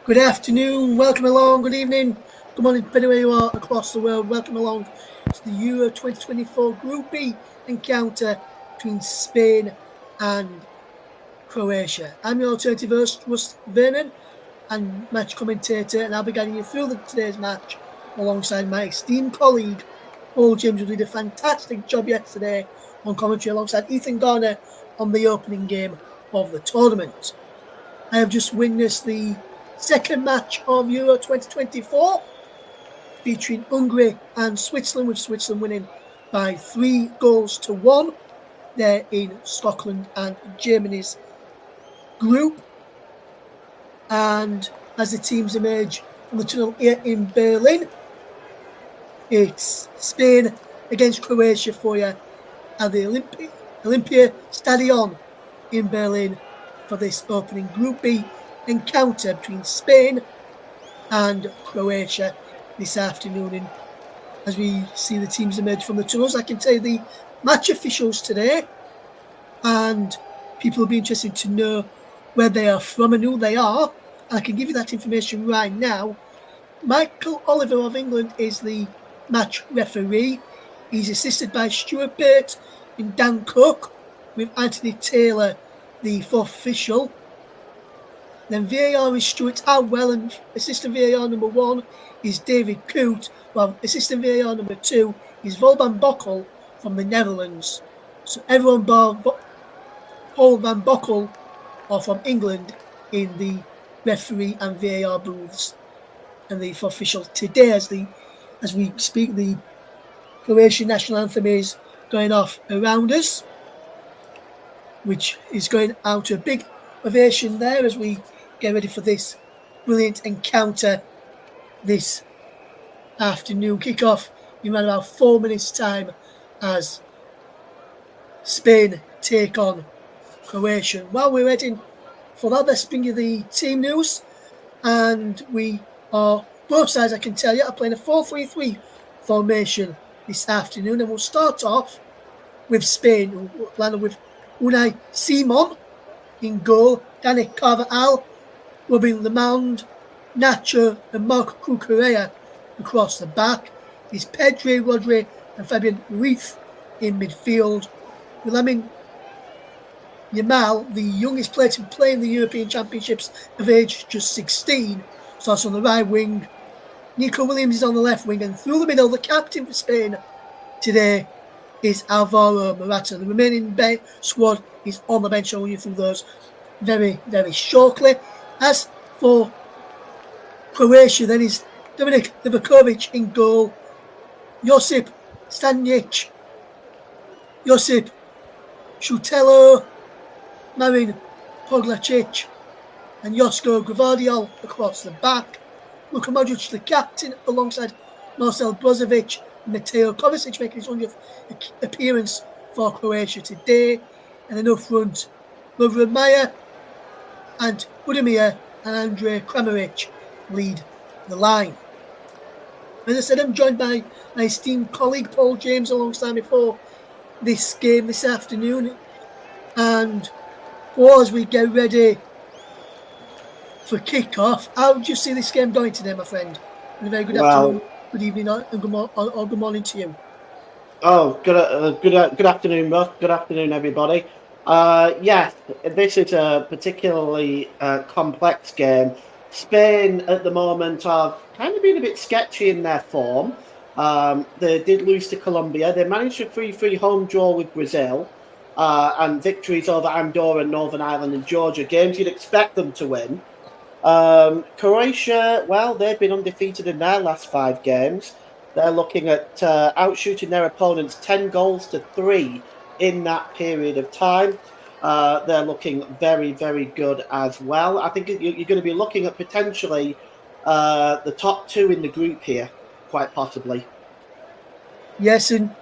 Good afternoon, welcome along, good evening, good morning, depending where you are across the world. Welcome along to the Euro 2024 Group B encounter between Spain and Croatia. I'm your alternative host, Russ Vernon, and match commentator, and I'll be guiding you through today's match alongside my esteemed colleague, Paul James, who did a fantastic job yesterday on commentary alongside Ethan Garner on the opening game of the tournament. I have just witnessed the second match of Euro 2024 featuring Hungary and Switzerland, with Switzerland winning by 3-1. They're in Scotland and Germany's group. And as the teams emerge from the tunnel here in Berlin, it's Spain against Croatia for you at the Olympia Stadion in Berlin for this opening Group B encounter between Spain and Croatia this afternoon. And as we see the teams emerge from the tunnels, I can tell you the match officials today, and people will be interested to know where they are from and who they are. And I can give you that information right now. Michael Oliver of England is the match referee. He's assisted by Stuart Burt and Dan Cook, with Anthony Taylor the fourth official. Then VAR is Stuart Outwell, and assistant VAR number 1 is David Coote, while assistant VAR number 2 is Volban Bokkel from the Netherlands. So everyone bar Paul van Bokkel are from England in the referee and VAR booths. And the official today, as we speak, the Croatian national anthem is going off around us, which is going out to a big ovation there as we get ready for this brilliant encounter this afternoon. Kick-off in around about 4 minutes' time as Spain take on Croatia. While we're waiting for that, let's bring you the team news. And we are, both sides, I can tell you, are playing a 4-3-3 formation this afternoon. And we'll start off with Spain, who landed with Unai Simon in goal, Dani Carvajal, Robin Lemond, Nacho and Marco Cucurella across the back. Is Pedri, Rodri and Fabian Ruiz in midfield. With Lamine Yamal, the youngest player to play in the European Championships of age just 16, starts on the right wing. Nico Williams is on the left wing, and through the middle, the captain for Spain today is Alvaro Morata. The remaining squad is on the bench. I'll run you through those very, very shortly. As for Croatia, then is Dominik Livakovic in goal, Josip Stanjic, Josip Šutelo, Marin Poglacic and Josko Gvardiol across the back. Luka Modric, the captain, alongside Marcel Brozovic and Mateo Kovacic, making his 100th appearance for Croatia today. And then up front, Lovren Mayer and Budimir and Andrej Kramaric lead the line. As I said, I'm joined by my esteemed colleague Paul James alongside me for this game this afternoon. And Paul, as we get ready for kick-off, how would you see this game going today, my friend? And a very good afternoon, good evening, or good morning to you. Oh, good afternoon, Russ. Good afternoon, everybody. Yes, this is a particularly complex game. Spain at the moment are kind of being a bit sketchy in their form. They did lose to Colombia. They managed a 3-3 home draw with Brazil and victories over Andorra, Northern Ireland and Georgia, games you'd expect them to win. Croatia, well, they've been undefeated in their last 5 games. They're looking at outshooting their opponents 10-3 in that period of time. They're looking very, very good as well. I think you're going to be looking at potentially the top 2 in the group here, quite possibly. Yes, and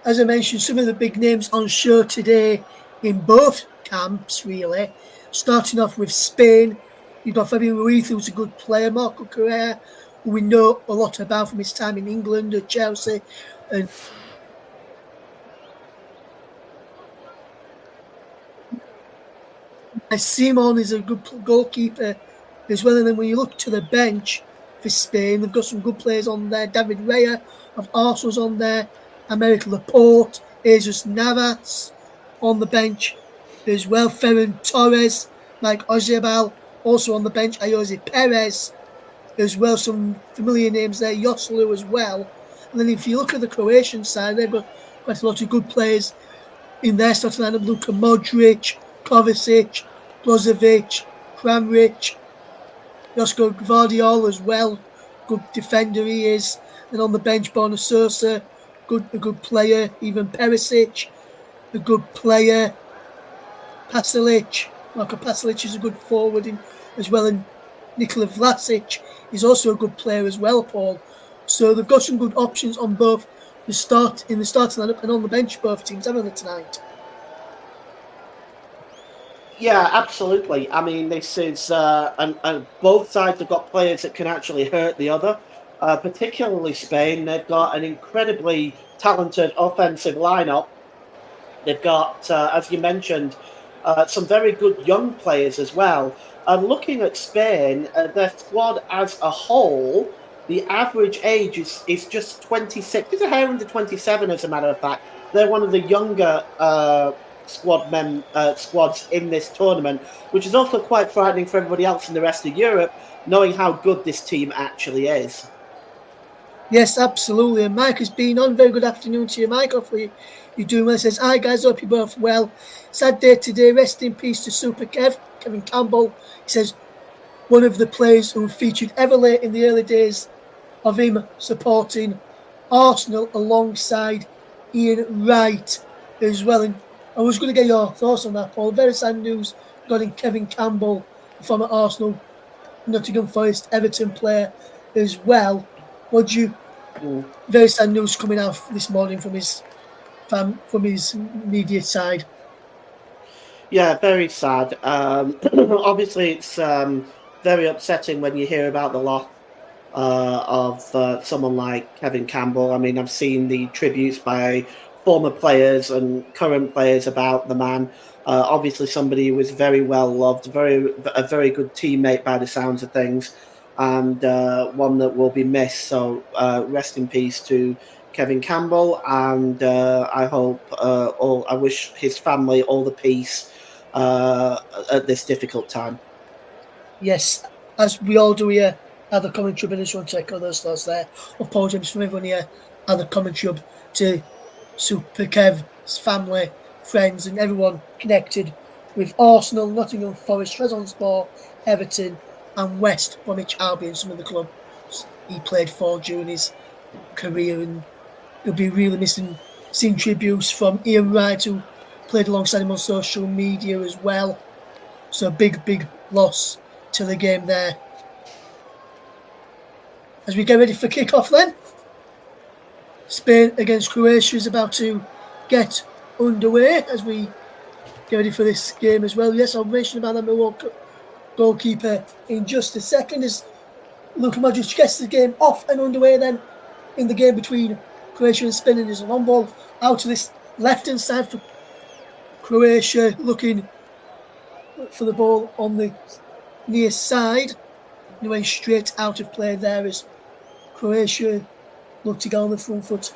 as I mentioned, some of the big names on show today in both camps, really. Starting off with Spain, you've got Fabian Ruiz, who's a good player, Marco Correa, who we know a lot about from his time in England at Chelsea. And Simon is a good goalkeeper as well. And then when you look to the bench for Spain, they've got some good players on there. David Raya of Arsenal's on there. Americ Laporte, Jesus Navas on the bench as well. Ferran Torres, Mike Oyarzabal also on the bench. Ayoze Perez as well. Some familiar names there. Joselu as well. And then if you look at the Croatian side, they've got quite a lot of good players in their starting lineup. Luka Modric, Kovacic, Brozovic, Kramaric, Josko Gvardiol as well. Good defender he is. And on the bench, Borna Sosa, a good player. Even Perisic, a good player. Marko Pasalic is a good forward as well. And Nikola Vlasic is also a good player as well, Paul. So they've got some good options on both the starting lineup and on the bench, both teams, haven't they, tonight? Yeah, absolutely. I mean, this is and both sides have got players that can actually hurt the other. Particularly Spain, they've got an incredibly talented offensive lineup. They've got, as you mentioned, some very good young players as well. And looking at Spain, their squad as a whole, the average age is just 26. It's a hair under 27, as a matter of fact. They're one of the younger squads in this tournament, which is also quite frightening for everybody else in the rest of Europe, knowing how good this team actually is. Yes, absolutely. And Mike has been on. Very good afternoon to you, Mike. Hopefully you're doing well. He says, hi guys, hope you're both well. Sad day today. Rest in peace to Super Kevin Campbell. He says, one of the players who featured ever late in the early days of him supporting Arsenal alongside Ian Wright as well. And I was going to get your thoughts on that, Paul. Very sad news regarding Kevin Campbell, former Arsenal, Nottingham Forest, Everton player as well. Would you? Very sad news coming out this morning from his media side. Yeah, very sad. Obviously, it's very upsetting when you hear about the loss of someone like Kevin Campbell. I mean, I've seen the tributes by former players and current players about the man. Obviously, somebody who was very well loved, a very good teammate by the sounds of things, and one that will be missed. So, rest in peace to Kevin Campbell, and I wish his family all the peace at this difficult time. Yes, as we all do here at the commentary, but I just want to echo those thoughts there. Apologies from everyone here at the commentary to Super Kev's family, friends, and everyone connected with Arsenal, Nottingham Forest, Trabzonspor, Everton, and West Bromwich Albion, some of the clubs he played for during his career. And he'll be really missing seeing tributes from Ian Wright, who played alongside him on social media as well. So big loss to the game there. As we get ready for kick-off then, Spain against Croatia is about to get underway as we get ready for this game as well. Yes, I'll mention about the Milwaukee goalkeeper in just a second as Luka Modric gets the game off and underway then in the game between Croatia and Spain. And there's a long ball out to this left-hand side for Croatia, looking for the ball on the near side. And went straight out of play there as Croatia look to go on the front foot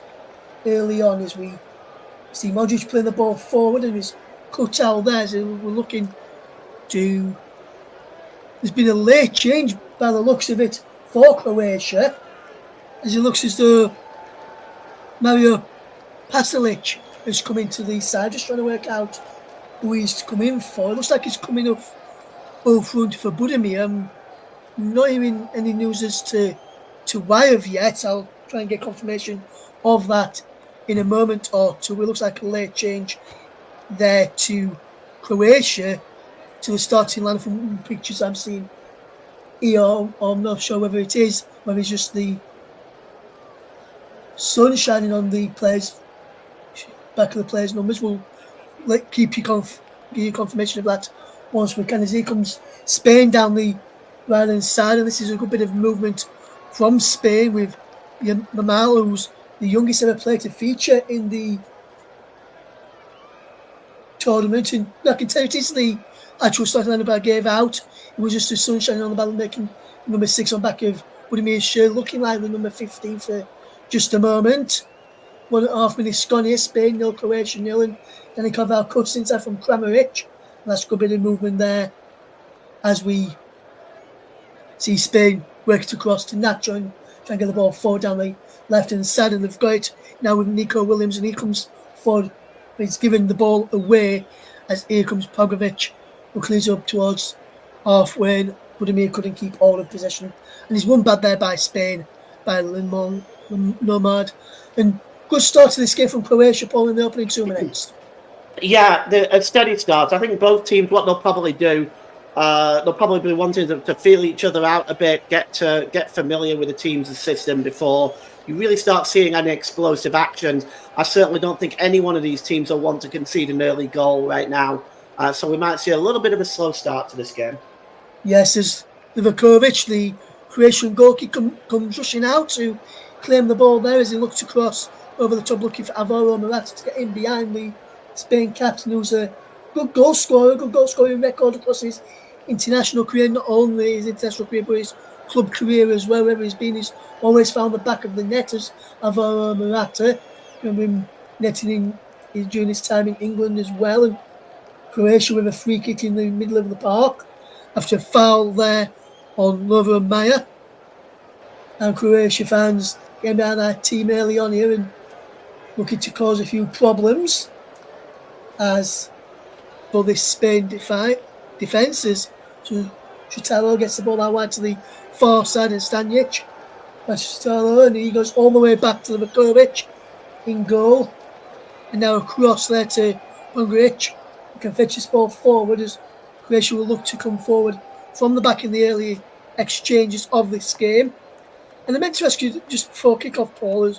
early on as we see Modric playing the ball forward and he's cut out there. So we're looking to... There's been a late change by the looks of it for Croatia as it looks as though Mario Pasalic has come into the side, just trying to work out who he's come in for. It looks like he's coming up front for Budimir. I'm not hearing any news as to why of yet. I'll try and get confirmation of that in a moment or two. It looks like a late change there to Croatia to the starting line from pictures I'm seeing here. I'm not sure whether it is, whether it's just the sun shining on the players, back of the players' numbers. We'll give you confirmation of that once we can. As here comes Spain down the right hand side, and this is a good bit of movement from Spain with Yamal, who's the youngest ever player to feature in the tournament. And I can tell it is the actual starting lineup I gave out. It was just the sunshine on the ball, making number 6 on back of Budimir shirt, looking like the number 15 for just a moment. 1.5 minutes gone here, Spain 0, Croatia 0, and Danny Carvalho cuts inside from Kramaric. And that's a good bit of movement there as we see Spain work across to Nacho and try and get the ball forward down the left-hand side, and they've got it now with Nico Williams, and he comes forward, but he's given the ball away as here comes Pogovic, who clears up towards halfway, and Budimir couldn't keep all of possession, and he's won bad there by Spain, by Nomad, and good start to this game from Croatia, Paul, in the opening 2 minutes. Yeah, a steady start. I think both teams, what they'll probably do, they'll probably be wanting to feel each other out a bit, get familiar with the team's system before you really start seeing any explosive actions. I certainly don't think any one of these teams will want to concede an early goal right now. So we might see a little bit of a slow start to this game. Yes, as Livakovic, the Croatian goalkeeper, comes rushing out to claim the ball there as he looks across over the top, looking for Alvaro Morata to get in behind the Spain captain, who's a good goal scoring record across his international career, not only his international career, but his club career as well. Wherever he's been, he's always found the back of the net as Alvaro Morata. Remember him netting during his time in England as well. And Croatia with a free kick in the middle of the park after a foul there on Lovren Mayer. And Croatia fans getting behind their team early on here and looking to cause a few problems as for this Spain defence as Chutalo gets the ball out wide to the far side and Stanic. That's Chutalo, and he goes all the way back to Livakovic in goal. And now across there to Pongric, who can fetch this ball forward as Croatia will look to come forward from the back in the early exchanges of this game. And I meant to ask you just before kick-off, Paul,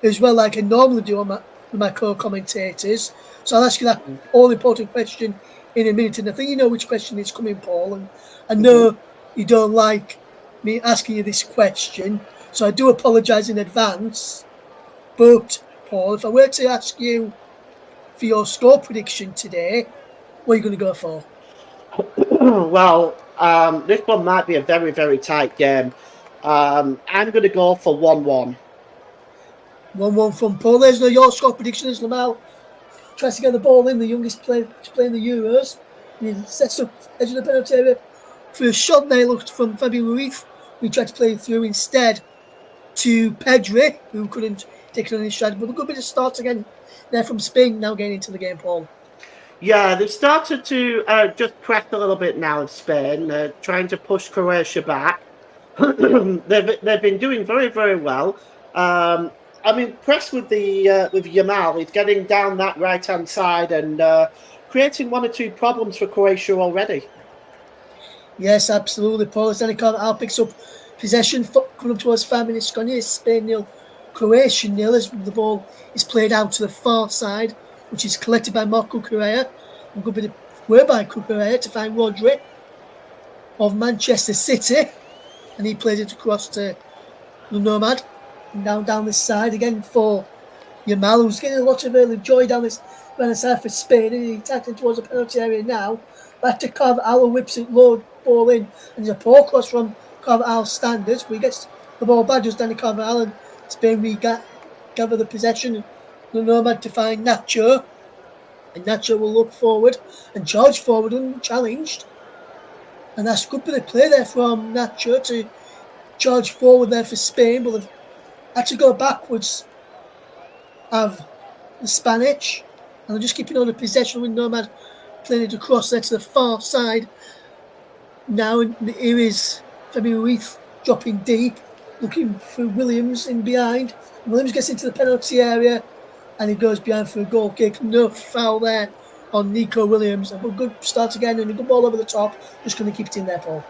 as well, like I normally do with my co-commentators. So I'll ask you that all-important question in a minute. And I think you know which question is coming, Paul. And I know you don't like me asking you this question, so I do apologise in advance. But, Paul, if I were to ask you for your score prediction today, what are you going to go for? Well, this one might be a very, very tight game. I'm going to go for 1-1. 1-1 from Paul. There's no your score prediction as Lamal tries to get the ball in, the youngest player to play in the Euros. And he sets up edge of the penalty area for a shot there looked from Fabian Ruiz, who tried to play through instead to Pedri, who couldn't take it on his stride. But a good bit of start again there from Spain now getting into the game, Paul. Yeah, they've started to just press a little bit now in Spain, trying to push Croatia back. They've been doing very, very well. I'm impressed with with Yamal. He's getting down that right-hand side and creating one or two problems for Croatia already. Yes, absolutely, Paul. As Danny Carvalho picks up possession, coming up towards 5 minutes gone here. Spain 0, Croatia 0 as the ball is played out to the far side, which is collected by Marco Correa. A good bit of work by Correa to find Rodri of Manchester City. And he plays it across to the Nomad. And down this side again for Yamal, who's getting a lot of early joy down this side for Spain. And he's attacking towards the penalty area now. Back to Carvalho, whips it low, ball in. And there's a poor cross from Carvalho's standards. But he gets the ball back, just Danny Carvalho. And Spain gather the possession. The Nomad to find Nacho. And Nacho will look forward and charge forward unchallenged. And that's a good bit of play there from Nacho to charge forward there for Spain. But they've had to go backwards of the Spanish. And they're just keeping on the possession with Nomad playing it across there to the far side. Now here is Fabian Ruiz dropping deep, looking for Williams in behind. Williams gets into the penalty area and he goes behind for a goal kick. No foul there on Nico Williams. A good start again and a good ball over the top. Just going to keep it in there, Paul.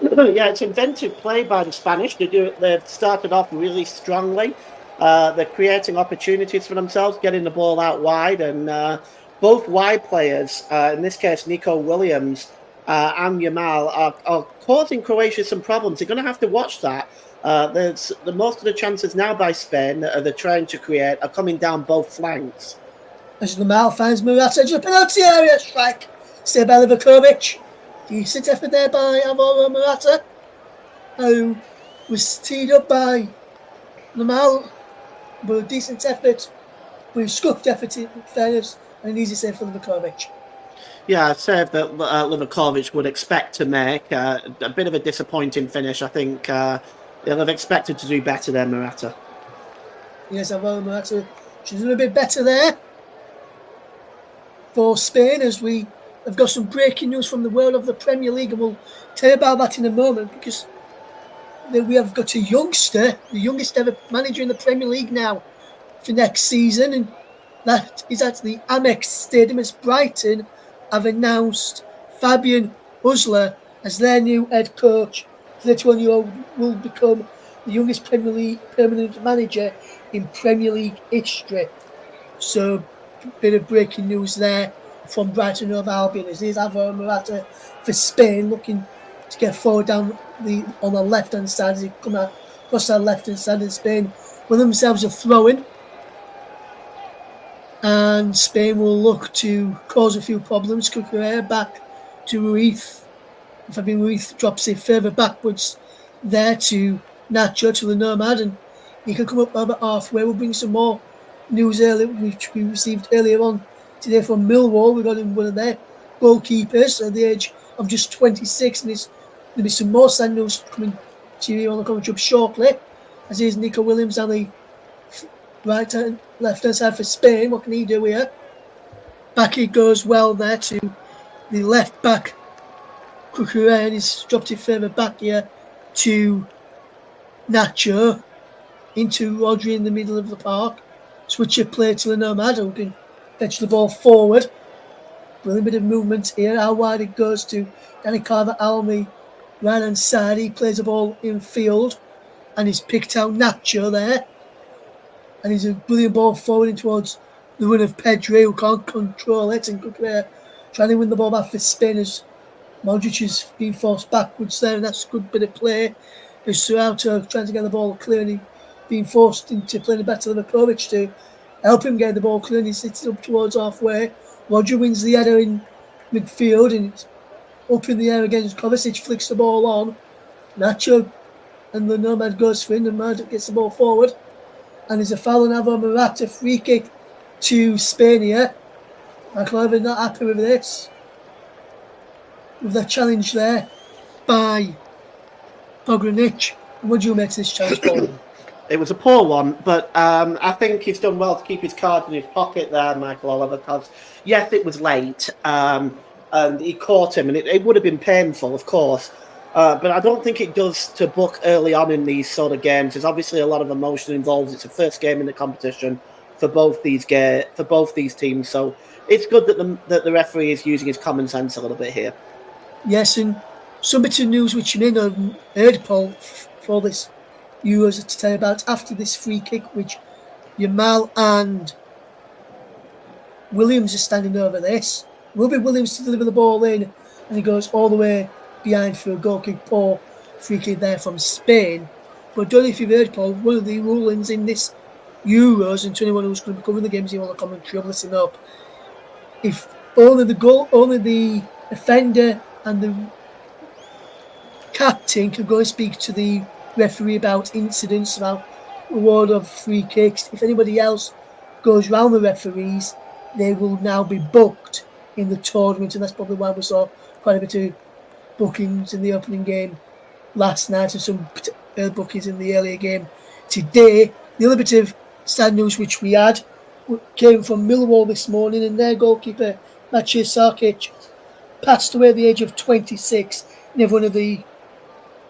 Yeah, it's inventive play by the Spanish. They've started off really strongly. They're creating opportunities for themselves, getting the ball out wide, and both wide players, in this case Nico Williams and Yamal, are causing Croatia some problems. They're going to have to watch that. There's most of the chances now by Spain that they're trying to create are coming down both flanks. As Yamal finds Morata edge of the penalty area, strike Saved by Livakovic. Decent effort there by Alvaro Morata, who was teed up by Lamal, but a decent effort, but a scuffed effort in fairness, and an easy save for Livakovic. Yeah, a save that Livakovic would expect to make. A bit of a disappointing finish. I think they'll have expected to do better there, Morata. Yes, Alvaro Morata should do a bit better there for Spain, as we have got some breaking news from the world of the Premier League, and we'll tell you about that in a moment, because we have got a youngster, the youngest ever manager in the Premier League now for next season, and that is at the Amex Stadium, as Brighton have announced Fabian Husler as their new head coach. The 31-year-old will become the youngest Premier League permanent manager in Premier League history. So, a bit of breaking news there from Brighton Hove Albion, as is Alvaro Morata for Spain, looking to get forward down on the left-hand side as they come out across that left-hand side of Spain with themselves a throw-in. And Spain will look to cause a few problems. Cucurella back to Ruiz. Fabian Ruiz drops it further backwards there to Nacho, to the Nomad, and he can come up about halfway. We'll bring some more news earlier, which we received earlier on today from Millwall. We got him one of their goalkeepers at the age of just 26, and there'll be some more sad news coming to you on the commentary shortly, as is Nico Williams on the left-hand side for Spain. What can he do here? Back it goes well there to the left back, Cucurella, and he's dropped it further back here to Nacho, into Rodri in the middle of the park. Switch of play to the Nomad, who can fetch the ball forward. Brilliant bit of movement here. How wide it goes to Danny Carvajal, right hand side. He plays the ball in field, and he's picked out Nacho there. And he's a brilliant ball forward in towards the run of Pedri, who can't control it, and Cucurella trying to win the ball back for Spain as Modric is being forced backwards there, and that's a good bit of play. There's Serrao trying to get the ball clear, and he's being forced into playing it back to Livakovic to help him get the ball clear, and he sits up towards halfway. Roger wins the header in midfield, and it's up in the air again. Kovacic flicks the ball on. Nacho and the Nomad goes for him, and Modric gets the ball forward. And there's a foul on Alvaro Morata, free kick to Spain here. Michael Irvin not happy with this. With the challenge there by Pogranic. What do you make of this challenge, Paul? It was a poor one, but I think he's done well to keep his card in his pocket there, Michael Oliver, because yes, it was late, and he caught him, and it would have been painful, of course, but I don't think it does to book early on in these sort of games. There's obviously a lot of emotion involved. It's the first game in the competition for both these teams, so it's good that the referee is using his common sense a little bit here. Yes, and some bits of news which you may not have heard, Paul, for this Euros to tell you about after this free kick, which Yamal and Williams are standing over this. Will be Williams to deliver the ball in, and he goes all the way behind for a goal kick. Poor free kick there from Spain. But I don't know if you've heard, Paul, one of the rulings in this Euros, and 21 who's going to be covering the games here on the commentary, listen up. If only the defender and the captain can go and speak to the referee about incidents, about reward of free kicks. If anybody else goes round the referees, they will now be booked in the tournament, and that's probably why we saw quite a bit of bookings in the opening game last night and some bookings in the earlier game today. The other bit of sad news which we had came from Millwall this morning, and their goalkeeper Maciej Sarkic passed away at the age of 26, and everyone of the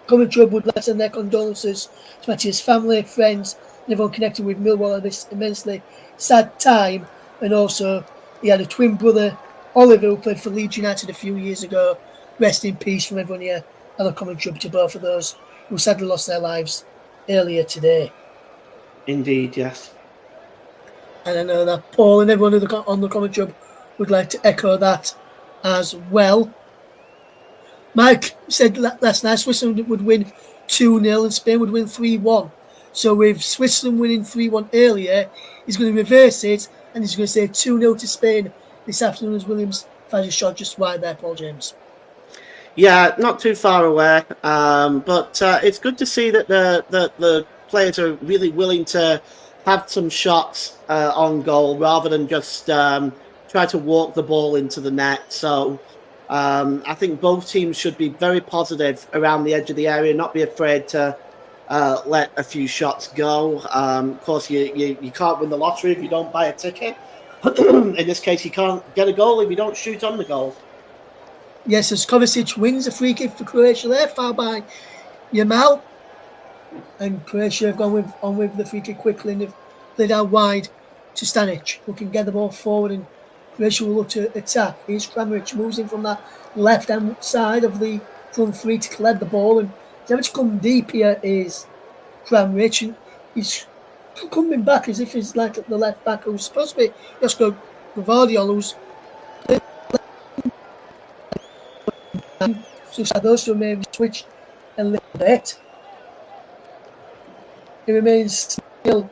commentary would like to send their condolences to Maciej's family, friends, and everyone connected with Millwall at this immensely sad time. And also, he had a twin brother, Oliver, who played for Leeds United a few years ago. Rest in peace from everyone here and the commentary to both of those who sadly lost their lives earlier today. Indeed, yes. And I know that Paul and everyone on the commentary would like to echo that as well. Mike said last night Switzerland would win 2-0 and Spain would win 3-1. So with Switzerland winning 3-1 earlier, he's going to reverse it and he's going to say 2-0 to Spain this afternoon as Williams fires a shot just wide there, Paul James. Yeah, not too far away, but it's good to see that the players are really willing to have some shots on goal rather than just try to walk the ball into the net. So I think both teams should be very positive around the edge of the area, not be afraid to let a few shots go. Of course, you can't win the lottery if you don't buy a ticket. In this case, you can't get a goal if you don't shoot on the goal. Yes, as Kovacic wins a free kick for Croatia there, fouled by Yamal. And Croatia have gone with the free kick quickly and they've played out wide to Stanic, who can get the ball forward and Croatia will look to attack. Here's Kramaric moves in from that left-hand side of the front three to collect the ball, and to come deep here is Kramaric, and he's coming back as if he's like the left back who's supposed to be Josko Gvardiol, who's so those two maybe switched a little bit. It remains still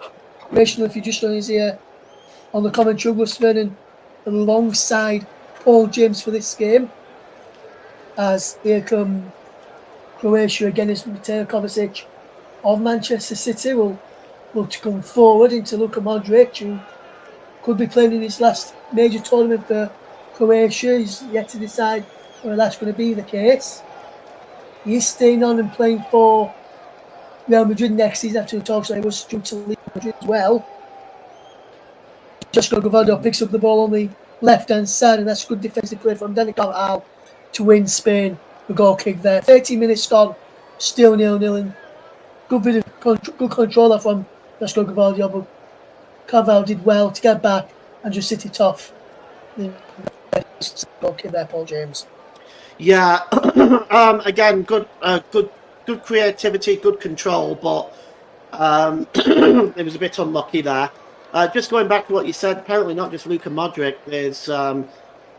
rational if you just know he's here on the commentary. Douglas Vernon alongside Paul James for this game. As here come Croatia again, is Mateo Kovacic of Manchester City will look to come forward into Luka Modric, who could be playing in his last major tournament for Croatia. He's yet to decide whether that's going to be the case. He is staying on and playing for Real Madrid next season after the talks that he was due to leave Madrid as well. Josko Gvardiol picks up the ball on the left-hand side, and that's good defensive play from Dani Carvajal to win Spain the goal kick there. 13 minutes gone, still 0-0, and good bit of good controller from Josko Gvardiol, but Carvajal did well to get back and just sit it off. Goal kick there, Paul James. Yeah, again, good creativity, good control, but it was a bit unlucky there. Just going back to what you said, apparently not just Luka Modric, there's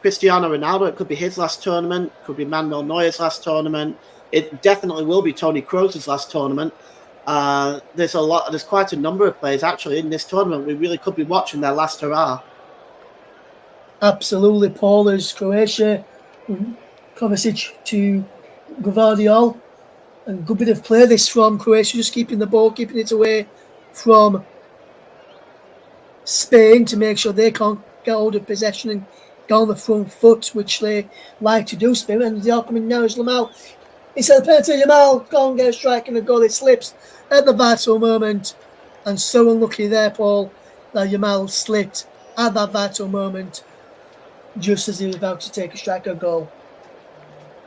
Cristiano Ronaldo. It could be his last tournament, could be Manuel Neuer's last tournament. It definitely will be Toni Kroos's last tournament. There's quite a number of players actually in this tournament. We really could be watching their last hurrah. Absolutely, Paul. There's Croatia, Kovacic to Gvardiol, and good bit of play this from Croatia, just keeping the ball, keeping it away from Spain to make sure they can't get hold of possession and get on the front foot, which they like to do. Spain, and the coming now is Yamal. He said the penalty, Yamal can't get a strike and a goal. It slips at the vital moment, and so unlucky there, Paul, that Yamal slipped at that vital moment just as he was about to take a strike or goal.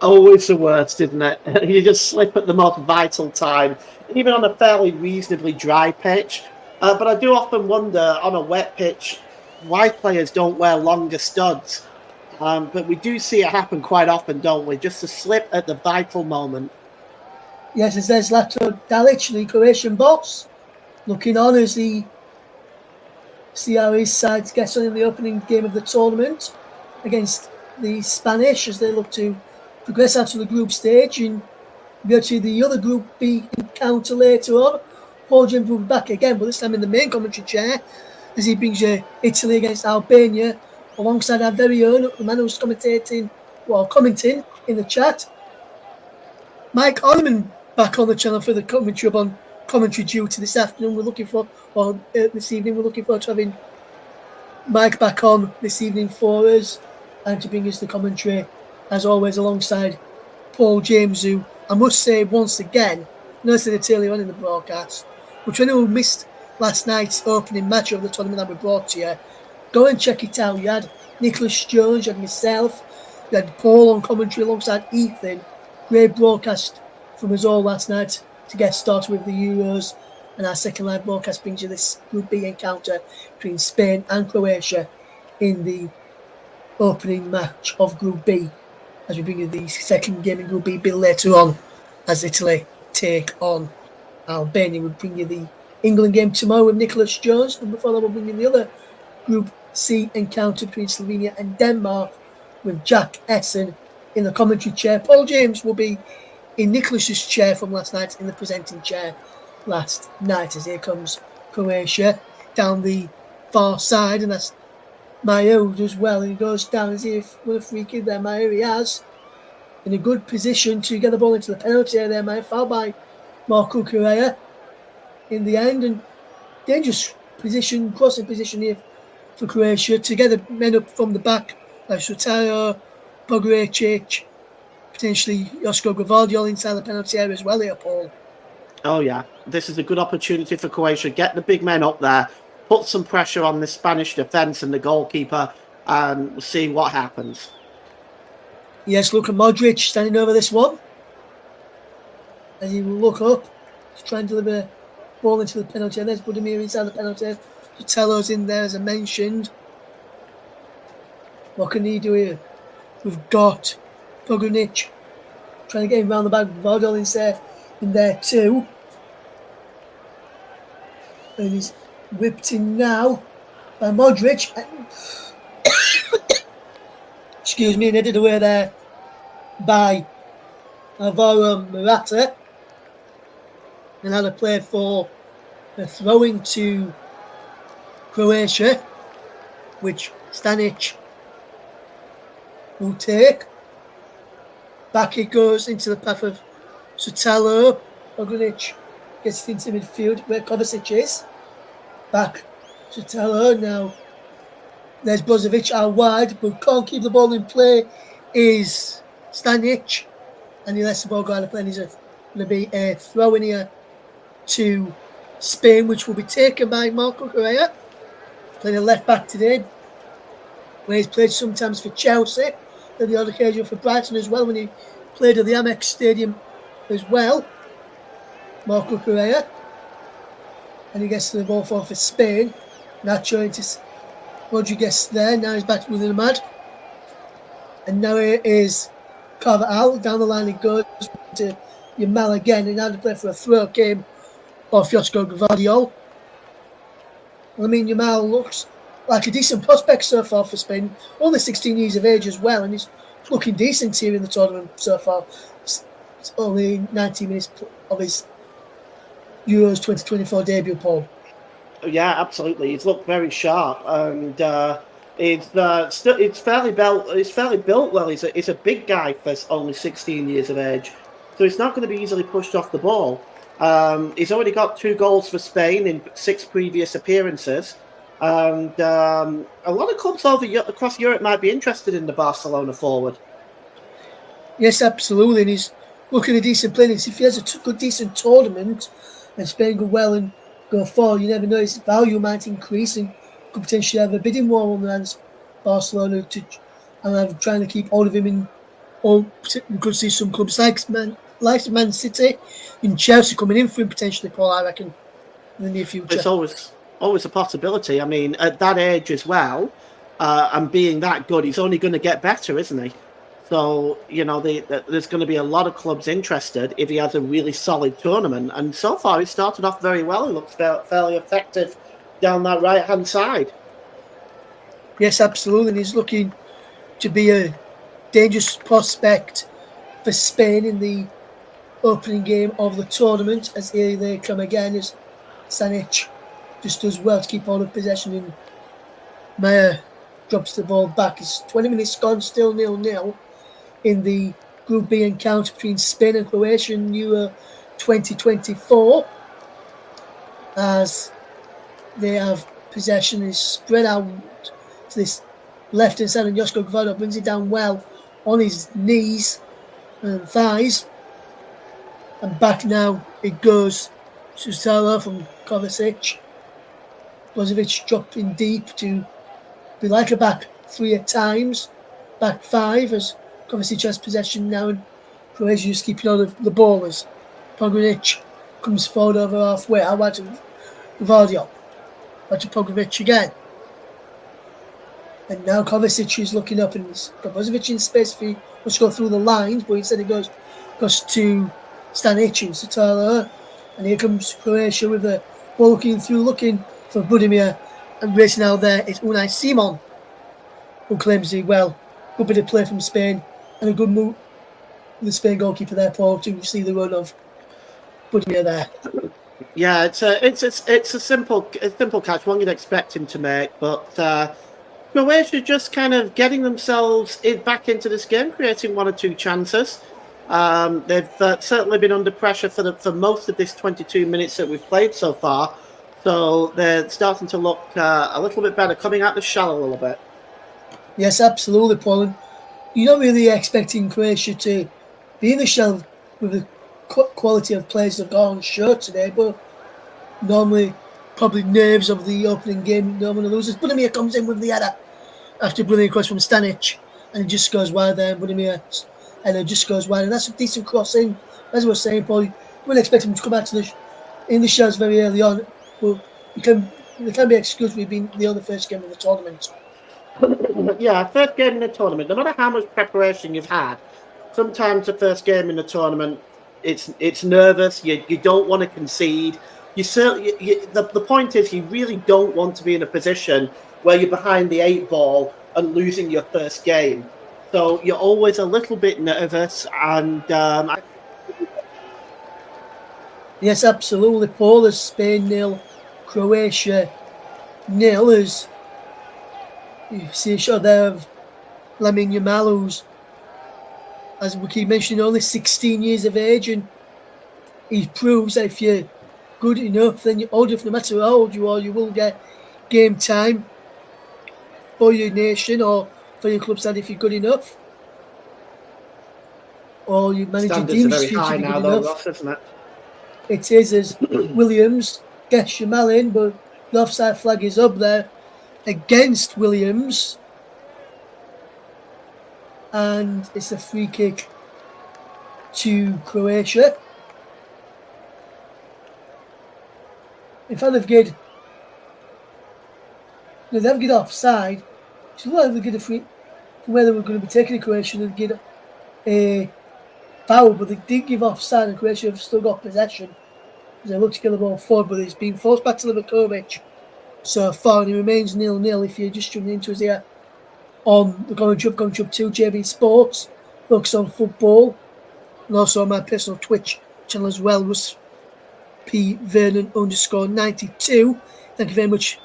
Always the worst, isn't it? You just slip at the most vital time, even on a fairly reasonably dry pitch. But I do often wonder, on a wet pitch, why players don't wear longer studs. But we do see it happen quite often, don't we? Just to slip at the vital moment. Yes, as there's Zlatko Dalic, the Croatian boss, looking on as he see how his side gets on in the opening game of the tournament against the Spanish as they look to progress out to the group stage and go to the other Group B encounter later on. Paul James will be back again, but this time in the main commentary chair as he brings you Italy against Albania alongside our very own, the man who's commenting in the chat, Mike Orman, back on the channel for the commentary duty this afternoon. This evening, we're looking forward to having Mike back on this evening for us and to bring us the commentary, as always, alongside Paul James, who I must say once again, I said it earlier on in the broadcast, which anyone who missed last night's opening match of the tournament that we brought to you, go and check it out. You had Nicholas Jones, you had myself, you had Paul on commentary alongside Ethan. Great broadcast from us all last night to get started with the Euros, and our second live broadcast brings you this Group B encounter between Spain and Croatia in the opening match of Group B, as we bring you the second game in Group B a bit later on as Italy take on Albania. We'll bring you the England game tomorrow with Nicholas Jones, and before that we'll bring you the other Group C encounter between Slovenia and Denmark with Jack Essen in the commentary chair. Paul James will be in Nicholas's chair from last night, in the presenting chair last night, as here comes Croatia down the far side, and that's Maya, who does well, and he goes down as if with a free kick there. Maya, he has in a good position to get the ball into the penalty area there. Maya, fouled by Marco Correa in the end, and dangerous position, crossing position here for Croatia to get the men up from the back, like Sotaro, Pogrecic, potentially Josko Gvardiol inside the penalty area as well here, Paul. Oh, yeah. This is a good opportunity for Croatia. Get the big men up there, put some pressure on the Spanish defence and the goalkeeper, and we'll see what happens. Yes, Luka Modric standing over this one. As he will look up, he's trying to deliver ball into the penalty, and there's Budimir inside the penalty. Sotelo's in there, as I mentioned. What can he do here? We've got Pogunic trying to get him round the back. Gvardiol is there in there too. And he's whipped in now by Modric. Excuse me, and headed away there by Alvaro Morata. And now they played for the throwing to Croatia, which Stanic will take. Back it goes into the path of Sotelo. Pogunic gets it into midfield where Kovacic is. Back Sotelo now. There's Brozovic out wide, but can't keep the ball in play is Stanic. And he lets the ball go out of play, and he's going to be a throw in here to Spain, which will be taken by Marco Correa, playing a left back today, where he's played sometimes for Chelsea, and the odd occasion for Brighton as well, when he played at the Amex Stadium as well. Marco Correa, and he gets the ball forward for Spain. Nacho into Rodriguez there. Now he's back within the mad, and now it is Carvajal down the line. It goes to Yamal again, and now to play for a throw game off Josko Gvardiol. I mean, Yamal looks like a decent prospect so far for Spain. Only 16 years of age as well, and he's looking decent here in the tournament so far. It's only 19 minutes of his Euros 2024 debut, Paul. Yeah, absolutely. He's looked very sharp, and it's fairly built. It's fairly built well. He's a big guy for only 16 years of age, so he's not going to be easily pushed off the ball. He's already got 2 goals for Spain in 6 previous appearances, and a lot of clubs across Europe might be interested in the Barcelona forward. Yes, absolutely, and he's looking a decent player. If he has a good, decent tournament, and Spain go well and go forward, you never know, his value might increase and could potentially have a bidding war on the hands Barcelona and I'm trying to keep hold of him in. Or we could see some clubs like Man City and Chelsea coming in for him potentially, Paul, I reckon, in the near future. It's always a possibility. I mean, at that age as well, and being that good, he's only going to get better, isn't he? So, you know, there's going to be a lot of clubs interested if he has a really solid tournament. And so far, he started off very well. He looks fairly effective down that right-hand side. Yes, absolutely. And he's looking to be a dangerous prospect for Spain in the opening game of the tournament. As here they come again, as Stanic just does well to keep hold of possession, and Maya drops the ball back. It's 20 minutes gone, still 0-0 in the Group B encounter between Spain and Croatia in Euro 2024, as they have possession is spread out to this left-hand side, and Josko Gvardiol brings it down well on his knees and thighs. And back now it goes to Sala from Kovacic. Brozovic dropping deep to be like a back 3 at times. Back 5 as Kovacic has possession now, and Croatia is keeping on the ball as Pogunic comes forward over halfway. How about Gvardiol? Back to Pogunic again. And now Kovacic is looking up, and he's got Brozovic in space if he wants to go through the lines, but instead it goes to Stanic and Sotelo. And here comes Croatia with the ball looking for Budimir, and racing out there is Unai Simon, who claims the good bit of play from Spain and a good move with the Spain goalkeeper there, Paul, to see the run of Budimir there. Yeah, it's a simple catch, one you'd expect him to make, but Croatia just kind of getting themselves back into this game, creating one or two chances. They've certainly been under pressure for most of this 22 minutes that we've played so far. So they're starting to look a little bit better, coming out the shell a little bit. Yes, absolutely, Paul. And you're not really expecting Croatia to be in the shell with the quality of players they've got on show today, but normally probably nerves of the opening game normally loses. Budimir comes in with the header after brilliant cross from Stanic, and it just goes wide there. Budimir and it just goes wide, and that's a decent crossing. As I was saying, Paul, you wouldn't expect him to come back to in the shells very early on, but they can be excused with being the only first game of the tournament. Yeah, first game in the tournament. No matter how much preparation you've had, sometimes the first game in the tournament, it's nervous. You don't want to concede. The point is you really don't want to be in a position where you're behind the 8 ball and losing your first game. So you're always a little bit nervous, and yes, absolutely, Paul. As Spain 0, Croatia 0. As you see a shot there of Lamine Yamal, who's, as we keep mentioning, only 16 years of age, and he proves that if you're good enough, then you're old enough, no matter how old you are, you will get game time for your nation or for your club side if you're good enough. Or your manager standards are deems very you to high be now, good though, enough. Ross, isn't it? It is, as Williams gets Yamal in, but the offside flag is up there against Williams. And it's a free kick to Croatia. In fact, they've get offside. So whether they get a free, where they were going to be taking a Croatia, they'd get a foul, but they did give offside, and Croatia have still got possession. They look to get the ball forward, but it's been forced back to Livakovic so far, and it remains 0-0 if you're just tuning into us here on the Commentary 2 JB Sports, focus on football, and also on my personal Twitch channel as well, was pvernon_92. Thank you very much.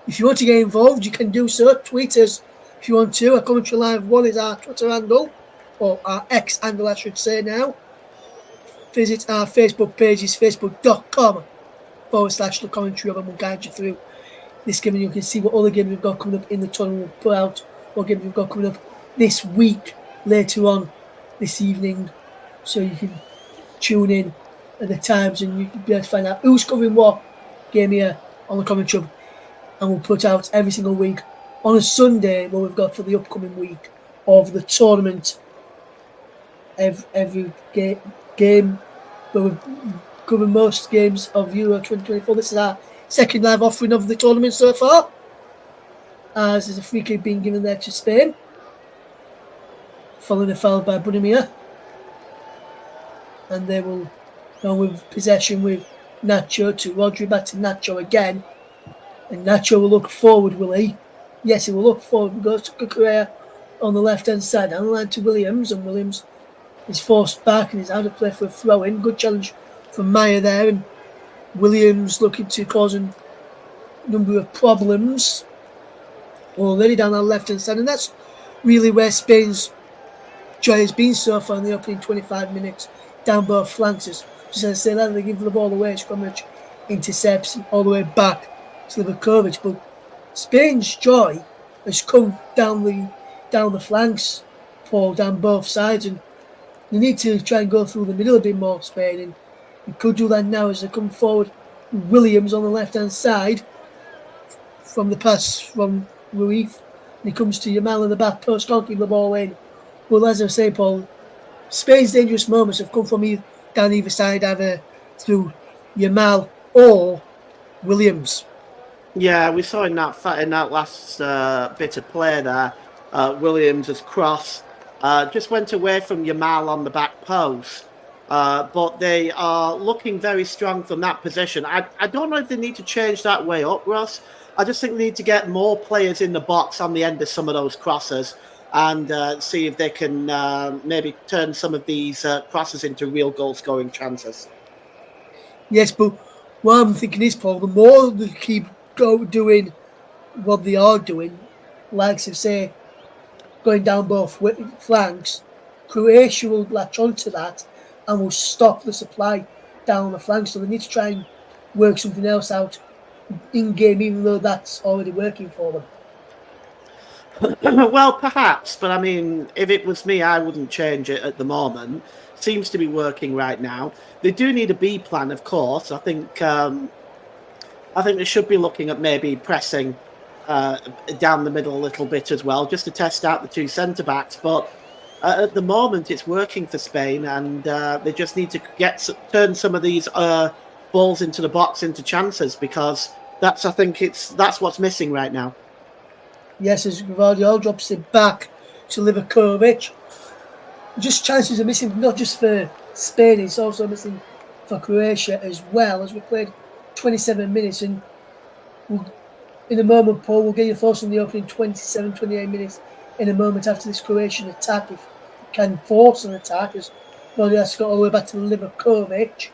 If you want to get involved, you can do so. Tweet us if you want to. Our Commentary Live 1 is our Twitter handle, or our X handle, I should say now. Visit our Facebook pages, facebook.com/The Commentary Hub, and we'll guide you through this game, and you can see what other games we've got coming up in the tournament. We'll put out what games we've got coming up this week later on this evening, so you can tune in at the times and you can be able to find out who's covering what game here on the Commentary Hub. And we'll put out every single week on a Sunday what we've got for the upcoming week of the tournament. Every game, but we've covered most games of Euro 2024. This is our second live offering of the tournament so far, as there's a free kick being given there to Spain, following a foul by Budimir, and they will go with possession with Nacho to Rodri, back to Nacho again, and Nacho will look forward, will he? Yes, he will look forward. He goes to Kukurea on the left hand side, and line to Williams, and Williams is forced back and is out of play for a throw in. Good challenge from Maya there, and Williams looking to cause a number of problems already down our left hand side, and that's really where Spain's joy has been so far in the opening 25 minutes, down both flanks. Just as I say that, they give the ball away, Skromage intercepts all the way back to Livakovic, but Spain's joy has come down the flanks, Paul, down both sides, and they need to try and go through the middle a bit more, Spain, and they could do that now as they come forward. Williams on the left hand side from the pass from Ruiz, and he comes to Yamal in the back post, can't keep the ball in. Well, as I say, Paul, Spain's dangerous moments have come from down either side, either through Yamal or Williams. Yeah, we saw in that last bit of play there, Williams' cross just went away from Yamal on the back post. But they are looking very strong from that position. I don't know if they need to change that way up, Ross. I just think they need to get more players in the box on the end of some of those crosses and see if they can maybe turn some of these crosses into real goal-scoring chances. Yes, but what I'm thinking is, Paul, the more they keep doing what they are doing, likes of, say, going down both flanks, Croatia will latch onto that and will stop the supply down the flanks. So they need to try and work something else out in game, even though that's already working for them. Well, perhaps, but I mean, if it was me, I wouldn't change it at the moment. Seems to be working right now. They do need a B plan, of course. I think they should be looking at maybe pressing down the middle a little bit as well, just to test out the two centre backs. But at the moment, it's working for Spain, and they just need to turn some of these balls into the box into chances, because that's what's missing right now. Yes, as Gvardiol drops it back to Livakovic. Just chances are missing, not just for Spain, it's also missing for Croatia as well, as we played 27 minutes. And in a moment, Paul, we'll get your thoughts on the opening 27, 28 minutes in a moment after this Croatian attack, if it can force an attack, as Gvardiol's got all the way back to Livakovic.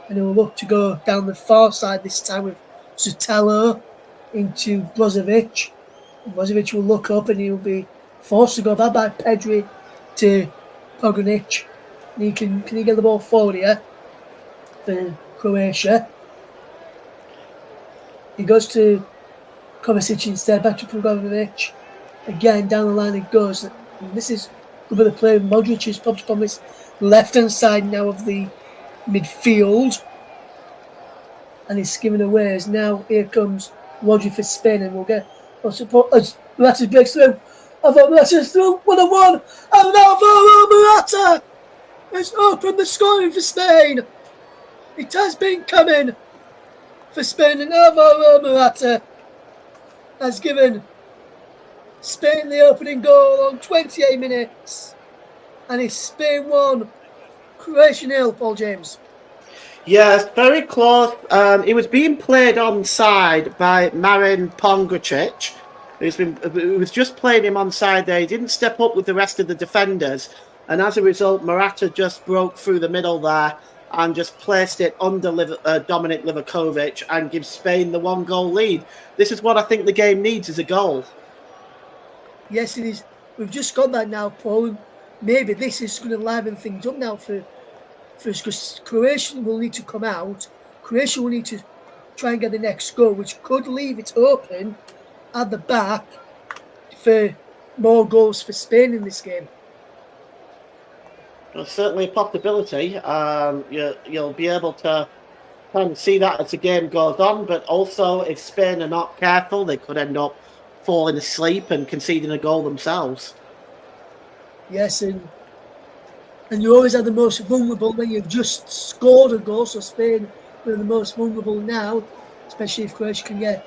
And he will look to go down the far side this time with Zutalo into Brozovic. Brozovic will look up and he will be forced to go back by Pedri to Pogonic. And can he get the ball forward here for Croatia? He goes to Kovacic instead, back to Pogonic. Again, down the line it goes. And this is good for the play. Modric is popped up on this left-hand side now of the midfield. And he's skimming away as now here comes Rodri for Spain, and we'll get support as Morata breaks through. Morata's through 1-1, and now Morata has opened the scoring for Spain. It has been coming for Spain, and Alvaro Morata has given Spain the opening goal on 28 minutes, and it's Spain 1, Croatia 0, Paul James. Yes, very close. It was being played onside by Marin Pongracic. It was just playing him onside there. He didn't step up with the rest of the defenders. And as a result, Morata just broke through the middle there and just placed it under Dominic Livakovic and gives Spain the 1-goal lead. This is what I think the game needs, is a goal. Yes, it is. We've just got that now, Paul. Maybe this is going to liven things up now for because Croatia will need to come out. Croatia will need to try and get the next goal, which could leave it open at the back for more goals for Spain in this game. Well, certainly a possibility. You'll be able to kind of see that as the game goes on, but also if Spain are not careful, they could end up falling asleep and conceding a goal themselves. Yes, and you always are the most vulnerable when you've just scored a goal. So Spain are the most vulnerable now, especially if Croatia can get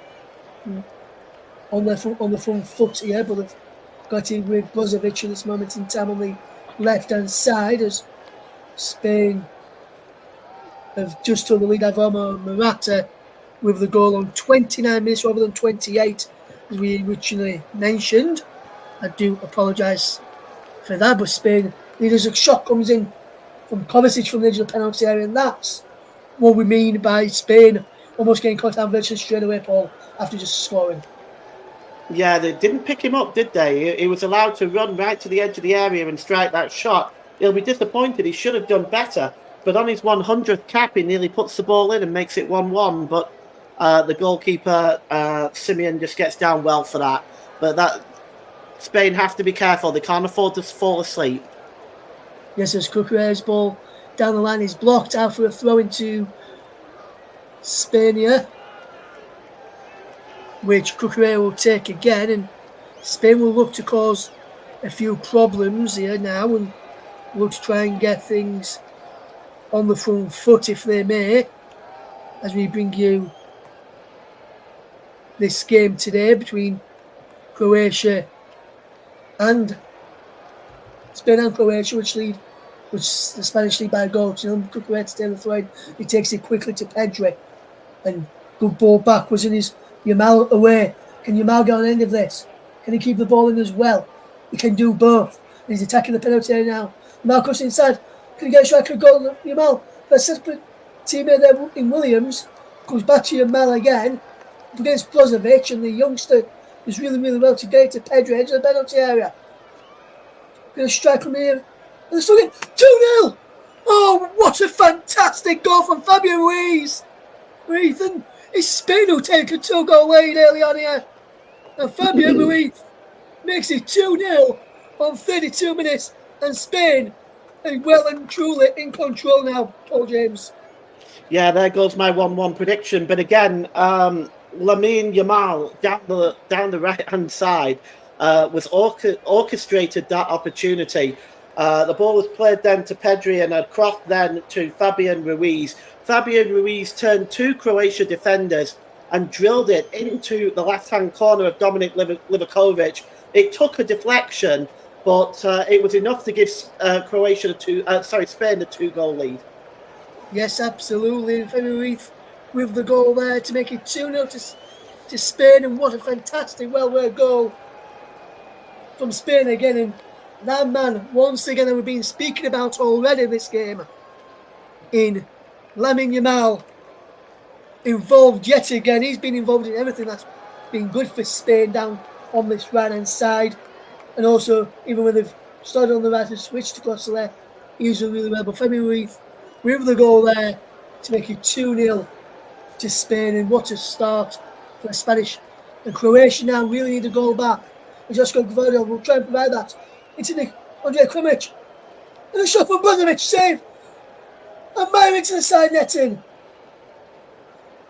on the front foot here. But they've got in with Brozovic at this moment in time on the left-hand side, as Spain have just took the lead. Alvaro Morata with the goal on 29 minutes rather than 28, as we originally mentioned. I do apologise for that, but Spain leaders. A shot comes in from Kovacic from the edge of the penalty area, and that's what we mean by Spain almost getting caught out virtually straight away, Paul, after just scoring. Yeah, they didn't pick him up, did they? He was allowed to run right to the edge of the area and strike that shot. He'll be disappointed. He should have done better. But on his 100th cap, he nearly puts the ball in and makes it 1-1. But the goalkeeper, Simeon, just gets down well for that. But Spain have to be careful. They can't afford to fall asleep. Yes, as Cucurella's ball down the line is blocked out for a throw into Spain here, which Cucurella will take again, and Spain will look to cause a few problems here now and look to try and get things on the front foot if they may, as we bring you this game today between Croatia and Spain and Croatia, which the Spanish lead by a goal. Cucurella to the throw. He takes it quickly to Pedri, and good ball backwards, and is Yamal away. Can Yamal get on the end of this? Can he keep the ball in as well? He can do both. And he's attacking the penalty area now. Marcos inside. Can he get a striker goal? Yamal, a separate teammate there in Williams, comes back to Yamal again against Brozovic, and the youngster Does really, really well to get to Pedro, edge of the penalty area. Going to strike from here. And they're still in 2-0. Oh, what a fantastic goal from Fabian Ruiz. And it's Spain who take a 2-goal lead early on here. And Fabian Ruiz makes it 2-0 on 32 minutes. And Spain are well and truly in control now, Paul James. Yeah, there goes my 1-1 prediction. But again, Lamine Yamal down the right hand side was orchestrated that opportunity. The ball was played then to Pedri and across then to Fabian Ruiz. Fabian Ruiz turned two Croatia defenders and drilled it into the left-hand corner of Dominic Livakovic. It took a deflection, but it was enough to give Spain a 2-goal lead. Yes, absolutely. And Fabian Ruiz with the goal there to make it 2-0 to Spain. And what a fantastic, well-worked goal from Spain again. And that man, once again, that we've been speaking about already this game, in Lamine Yamal, involved yet again. He's been involved in everything that's been good for Spain down on this right-hand side. And also, even when they've started on the right and switched across there, he's done really well. But Fabian Ruiz with the goal there to make it 2-0 to Spain. And what a start for the Spanish. And Croatia now really need a goal back. And Josko Gvardiol will try and provide that. Into Nick Andrej Krmic. And a shot from Brozovic, save. And Meyer into the side netting.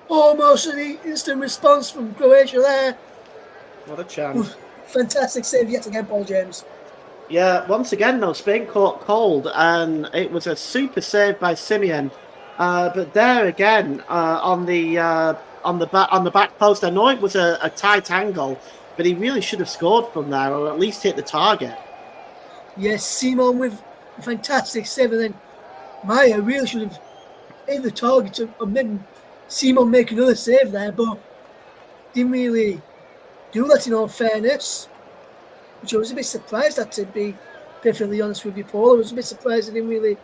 Almost an instant response from Croatia there. What a chance. Fantastic save yet again, Paul James. Yeah, once again though, Spain caught cold, and it was a super save by Simeon. But there again, on the back post, I know it was a tight angle, but he really should have scored from there, or at least hit the target. Yes, Simon with a fantastic save, and then Maya really should have hit the target and then Simon make another save there, but didn't really do that in all fairness, which I was a bit surprised at, to be perfectly honest with you, Paul. I was a bit surprised I didn't really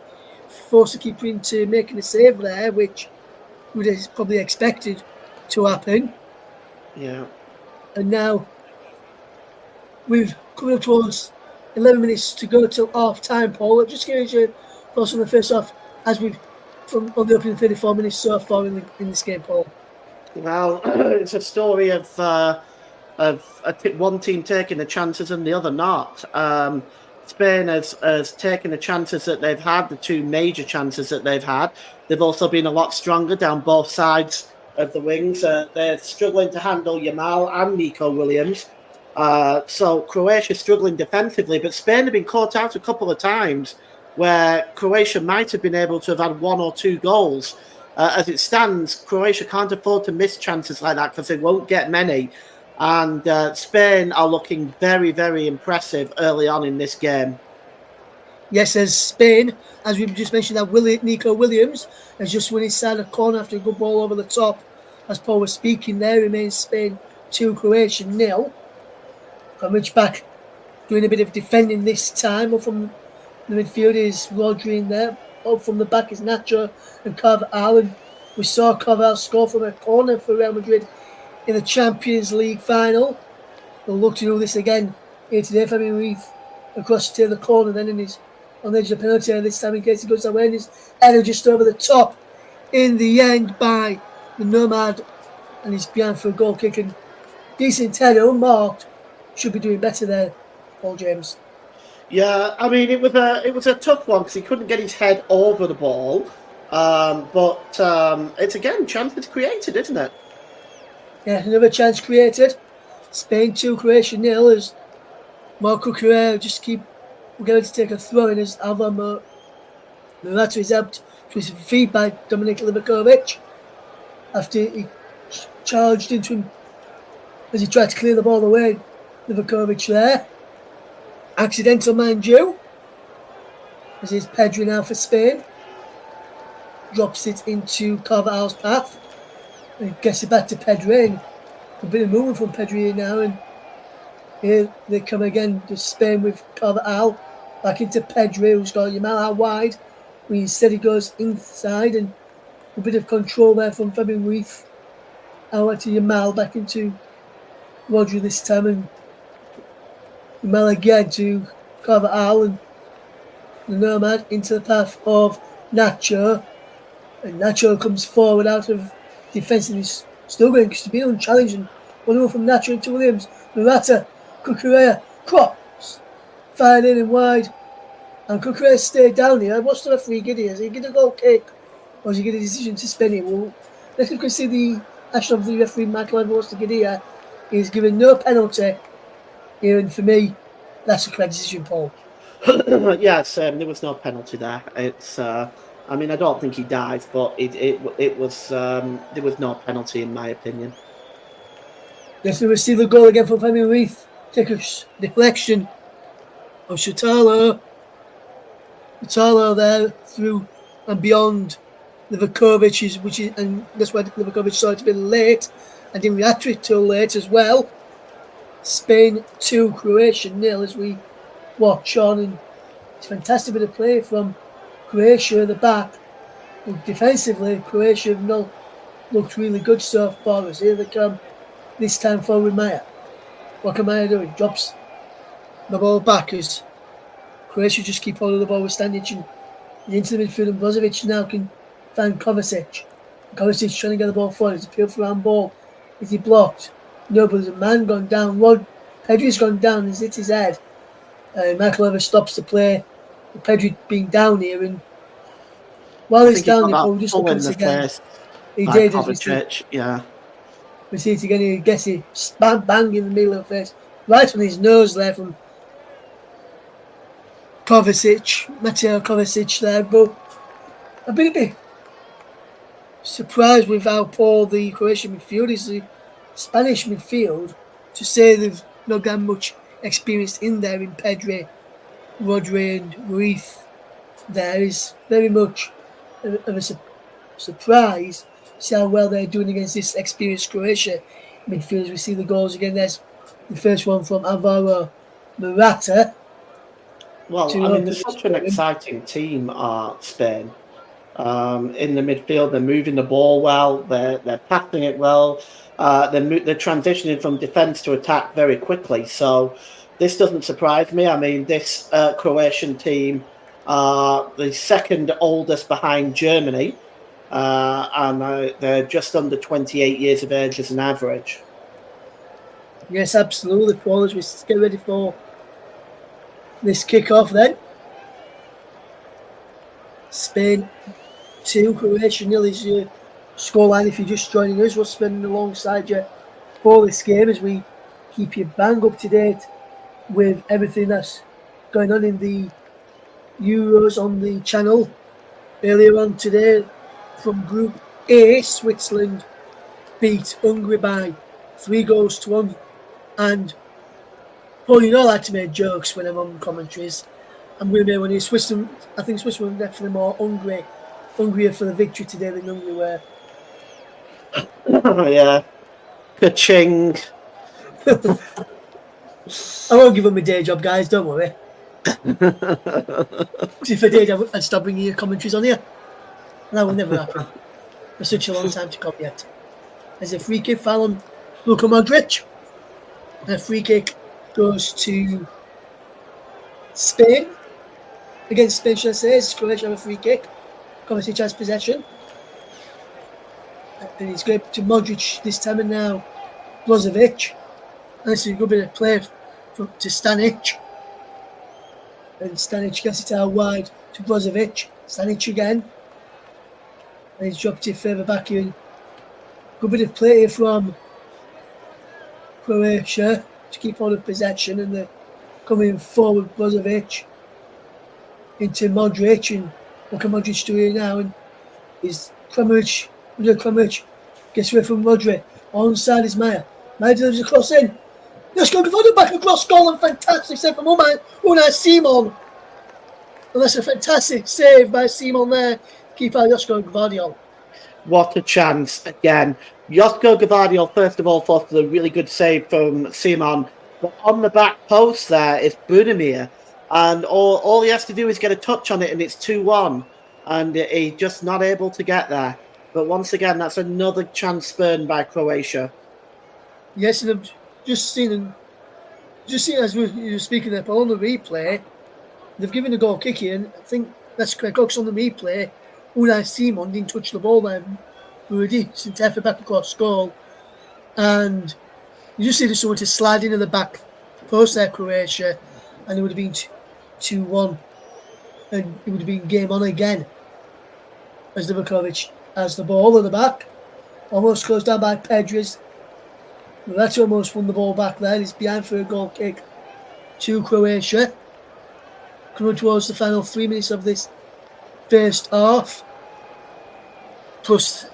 force the keeper into making a save there, which would have probably expected to happen. Yeah. And now we've come up towards 11 minutes to go till half time, Paul. Just give us your thoughts on the first half as we've from on the opening 34 minutes so far in this game, Paul. Well, it's a story of one team taking the chances and the other not. Spain has taken the chances that they've had, the two major chances that they've had. They've also been a lot stronger down both sides of the wings. They're struggling to handle Yamal and Nico Williams. So Croatia struggling defensively, but Spain have been caught out a couple of times where Croatia might have been able to have had one or two goals. As it stands, Croatia can't afford to miss chances like that because they won't get many. And Spain are looking very, very impressive early on in this game. Yes, as Spain, as we've just mentioned, that Nico Williams has just won inside a corner after a good ball over the top. As Paul was speaking there, remains Spain 2, Croatia 0. Krmic back doing a bit of defending this time. Up from the midfield is Rodri in there. Up from the back is Nacho and Carvajal. And we saw Carvajal score from a corner for Real Madrid in the Champions League final. They'll look to do this again here today. Fabian Ruiz across to the corner, then on the edge of the penalty area this time in case he goes away. And his header just over the top in the end by the Nomad, and he's behind for a goal kick. And decent header, unmarked. Should be doing better there, Paul James. Yeah, I mean, it was a tough one because he couldn't get his head over the ball. But it's again chances created, isn't it? Yeah, another chance created. Spain 2, Croatia 0 as Marco Correa we're going to take a throw in as Alvaro Morata is helped to his feet by Dominic Livakovic after he charged into him as he tried to clear the ball away. Livakovic there. Accidental, mind you. This is Pedri now for Spain. Drops it into Carvajal's path. And gets it back to Pedri. A bit of movement from Pedri here now. And here they come again to Spain with Carvajal. Back into Pedri, who's got Yamal out wide. Instead he goes inside. And a bit of control there from Fabian Ruiz. Out to Yamal, back into Roger this time and Malaga to cover Al, the Nomad into the path of Nacho. And Nacho comes forward out of defence and is still going to be unchallenged. And 1-0 from Nacho into Williams. Morata, Cucurella, cross. Fired in and wide. And Cucurella stayed down here. What's the referee get here? Is he get a goal kick? Or is he get a decision to spin it? Well, let's see the action of the referee, Michael Edwards, to get here. He's given no penalty here. And for me, that's a correct decision, Paul. Yes, there was no penalty there. It's, I mean, I don't think he died, but it was there was no penalty in my opinion. Let's receive the goal again from Femi Ruiz. Take a deflection of Shatalo. Shatalo there through and beyond Livakovic, and that's why Livakovic started a bit late and didn't react to it till late as well. Spain 2, Croatia 0 as we watch on, and it's fantastic bit of play from Croatia at the back. But defensively, Croatia have not looked really good so far. As here they come this time forward, Maya. What can Maya do? He drops the ball back as Croatia just keep hold of the ball with Stanic and into the midfield, and Brozovic now can find Kovacic. Kovacic trying to get the ball forward. It's appealed for handball. Is he blocked? No, but there's a man gone down. Pedri's gone down. He's hit his head. Michael Evers stops the play. Pedri being down here, and while he's down, he probably just looks again. He did, as we see. Yeah. We see it again. He gets it bang in the middle of the face, right on his nose there from Mateo Kovacic there. But I've been a bit surprised with how poor the Croatian midfield is. The Spanish midfield, to say they've not got much experience in there in Pedri, Rodri and Ruiz, there is very much of a surprise to see how well they're doing against this experienced Croatia midfield. As we see the goals again, there's the first one from Alvaro Morata. Well, I mean, they're such an exciting team, Spain. In the midfield, they're moving the ball well. They're passing it well. They're transitioning from defence to attack very quickly. So this doesn't surprise me. I mean, this Croatian team are the second oldest behind Germany, and they're just under 28 years of age as an average. Yes, absolutely, Paul. As we get ready for this kick-off then. Spain 2, Croatia 0 is your scoreline if you're just joining us. We're spending alongside you for this game as we keep you bang up to date with everything that's going on in the Euros on the channel. Earlier on today, from Group A, Switzerland beat Hungary by 3-1. And Paul, you know I like to make jokes when I'm on commentaries. I'm going to make one here. Switzerland, I think Switzerland were definitely more hungrier for the victory today than Hungary were. Yeah. Ka-ching. I won't give them a day job, guys, don't worry. If I did, I'd stop bringing your commentaries on here. And that will never happen. For such a long time to come yet. There's a free kick foul on Luka Modric. And a free kick goes to Spain. Against Spain, should I say, as Croatia have a free kick. Kovacic has possession. And it's going to Modric this time, and now Brozovic. And this is a good bit of play to Stanic. And Stanic gets it out wide to Brozovic. Stanic again. And he's dropped it further back here. Good bit of play here from Croatia to keep hold of possession, and they're coming forward. Brozovic into Modric, and look at Modric doing now, and is Kramaric gets away from Modric. Onside is Maya. Maya delivers a cross in. Josko Gvardiol back across goal, and fantastic save from Unai Simon. And that's a fantastic save by Simon there. Keeper Josko Gvardiol. What a chance again. Josko Gvardiol, first of all, thought a really good save from Simon. But on the back post there is Budimir. And all he has to do is get a touch on it, and it's 2-1. And he's just not able to get there. But once again, that's another chance spurned by Croatia. Yes, and just seen as we were speaking there, Paul, on the replay, they've given a goal kick here, and I think that's correct. Because on the replay, Unai Simon didn't touch the ball there. We were decent effort back across goal, and you just needed someone to slide into the back post there, Croatia, and it would have been 2-1, and it would have been game on again. As Livakovic has the ball at the back, almost closed down by Pedres. That's almost won the ball back there. He's behind for a goal kick to Croatia. Coming towards the final 3 minutes of this first half, plus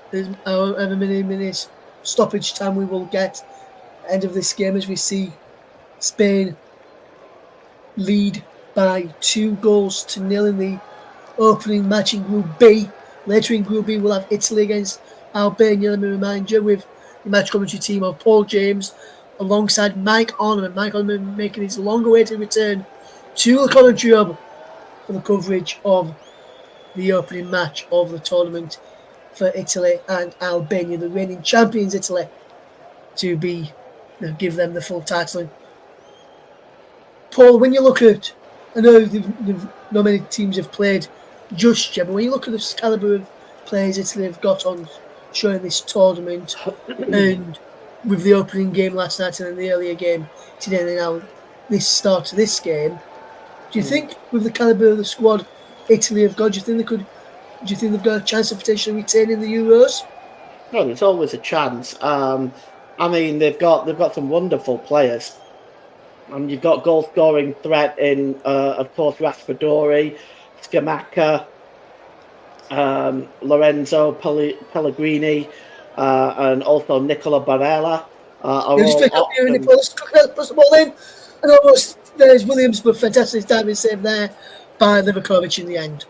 however many minutes stoppage time we will get at the end of this game, as we see Spain lead by 2-0 in the opening match in Group B. Later in Group B, we'll have Italy against Albania. Let me remind you, with the match commentary team of Paul James alongside Mike Ornament. Mike Ornament making his long-awaited return to the commentary hub for the coverage of the opening match of the tournament for Italy and Albania, the reigning champions Italy, to give them the full title. Paul, when you look at, I know not many teams have played just yet, but when you look at the calibre of players Italy have got on show in this tournament, and with the opening game last night and then the earlier game today, and now this start to this game, do you think with the calibre of the squad Italy have got, do you think they've got a chance of potentially retaining the Euros? Well, there's always a chance. I mean, they've got some wonderful players. And you've got goal scoring threat in, of course, Raspadori, Scamacca, Lorenzo Pellegrini, and also Nicola Barella. Just pick up here and push the ball in, and almost there's Williams, but fantastic diving save there by Livakovic in the end.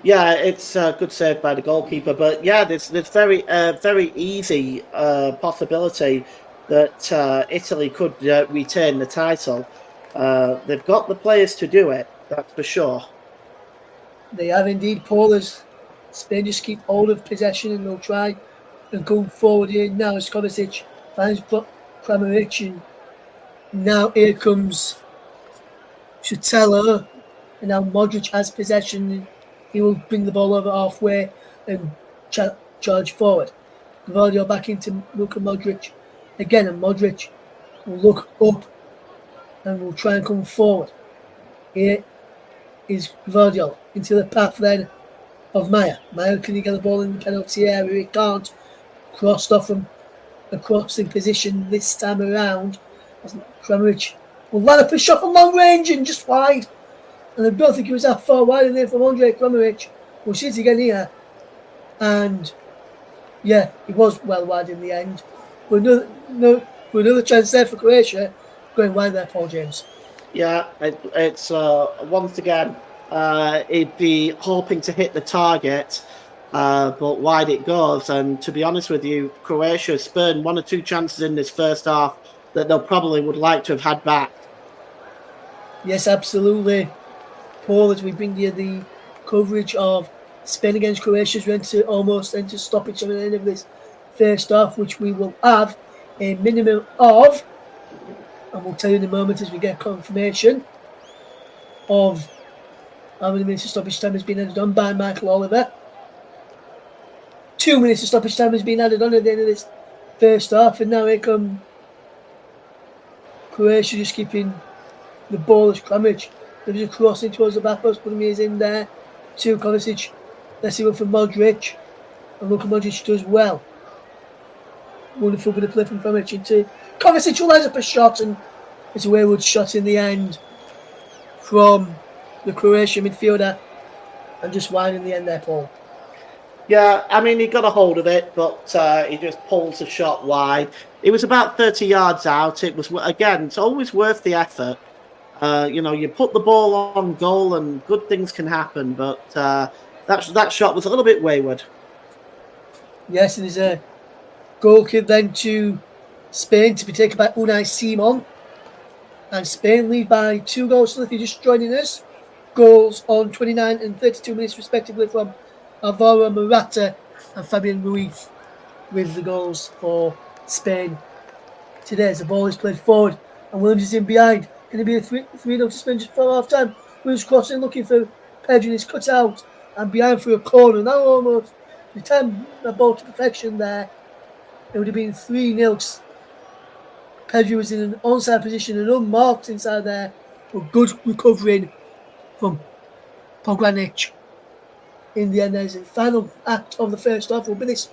Yeah, it's a good save by the goalkeeper, but yeah, there's very easy possibility that Italy could retain the title. They've got the players to do it, that's for sure. They have indeed, Paul, as Spain just keep hold of possession, and they'll try and go forward here now as Kovacic finds Kramaric, and now here comes Chutella, and now Modric has possession. He will bring the ball over halfway and charge forward. Gvardiol back into Luka Modric again, and Modric will look up and will try and come forward. Here is Gvardiol into the path then of Maya. Maya, can he get the ball in the penalty area? He can't. Crossed off from a crossing position this time around. Kramaric will line up a shot from long range and just wide. And I don't think he was that far wide in there from Andrej Kramaric. We'll see it again here. And yeah, he was well wide in the end. But another chance there for Croatia, going wide there, Paul James. Yeah, it's once again, he'd be hoping to hit the target, but wide it goes. And to be honest with you, Croatia spurned one or two chances in this first half that they probably would like to have had back. Yes, absolutely. Paul, as we bring you the coverage of Spain against Croatia, we're almost into stoppage at the end of this first half, which we will have a minimum of, and we'll tell you in a moment as we get confirmation of how many minutes of stoppage time has been added on by Michael Oliver. 2 minutes of stoppage time has been added on at the end of this first half, and now here come Croatia just keeping the ball as Kramaric. There's a crossing towards the back post, putting his in there to Kovacic. Let's see one from Modric. And Luka Modric does well. Wonderful bit of play from Kramaric into Kovacic, who lines up a shot, and it's a wayward shot in the end from the Croatian midfielder, and just wide in the end there, Paul. Yeah, I mean, he got a hold of it, but he just pulls the shot wide. It was about 30 yards out. It was, again, it's always worth the effort. You put the ball on goal and good things can happen, but that shot was a little bit wayward. Yes, and there's a goal kick then to Spain to be taken by Unai Simon. And Spain lead by 2 goals. So if you're just joining us, goals on 29 and 32 minutes respectively from Alvaro Morata and Fabian Ruiz with the goals for Spain today as the ball is played forward and Williams is in behind. Can it be a 3-0 suspension for half time? Williams crossing, looking for Pedro, is cut out and behind for a corner. Now almost the time the ball to perfection there. It would have been 3-0. Pedro was in an onside position and unmarked inside there, but good recovering from Pogranic. In the end, there's the final act of the first half will be this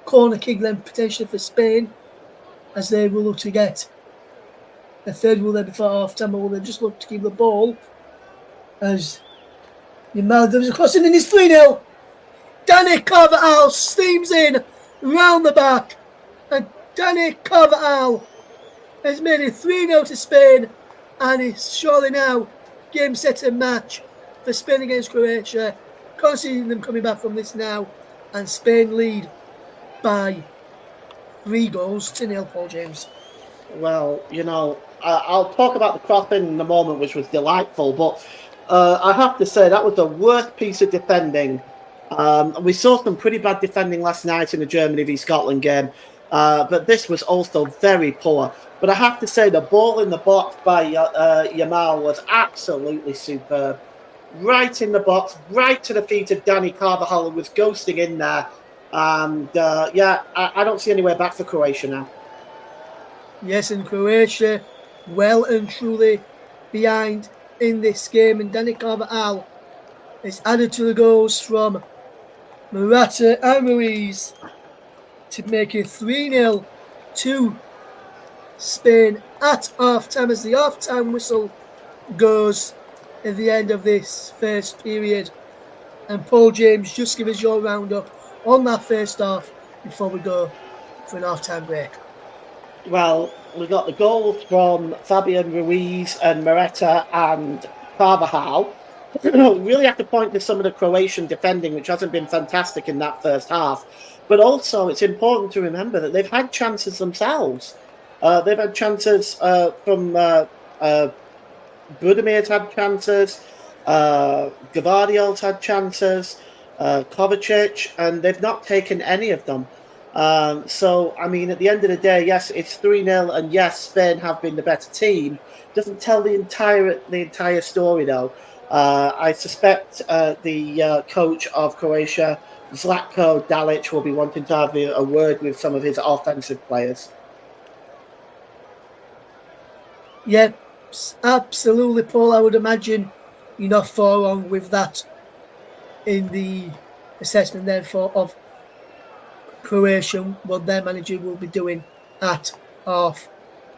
corner kick then potentially for Spain, as they will look to get the third will there before half time, or will they just look to keep the ball as Yamal does a crossing and it's 3-0. Danny Carvajal steams in round the back, and Danny Carvajal has made it 3-0 to Spain, and it's surely now game, set and match for Spain against Croatia. Can't see them coming back from this now, and Spain lead by 3-0, Paul James. Well, I'll talk about the crossing in a moment, which was delightful, but I have to say that was the worst piece of defending. We saw some pretty bad defending last night in the Germany v Scotland game, but this was also very poor. But I have to say the ball in the box by Yamal was absolutely superb. Right in the box, right to the feet of Danny Carvajal, who was ghosting in there. And I don't see any way back for Croatia now. Yes, and Croatia well and truly behind in this game, and Danny Carvajal is added to the goals from Morata and Ruiz to make it 3-0 to Spain at half-time, as the half-time whistle goes at the end of this first period. And Paul James, just give us your roundup on that first half before we go for an half-time break. Well, we got the goals from Fabian Ruiz and Morata and Carvajal. Really have to point to some of the Croatian defending, which hasn't been fantastic in that first half. But also, it's important to remember that they've had chances themselves. They've had chances from Budimir's had chances, Gavardio's had chances, Kovacic, and they've not taken any of them. So, I mean, at the end of the day, yes, it's 3-0, and yes, Spain have been the better team. Doesn't tell the entire story, though. I suspect the coach of Croatia, Zlatko Dalic, will be wanting to have a word with some of his offensive players. Yeah, absolutely, Paul. I would imagine you're not far wrong with that in the assessment, therefore, of Croatia, what their manager will be doing at half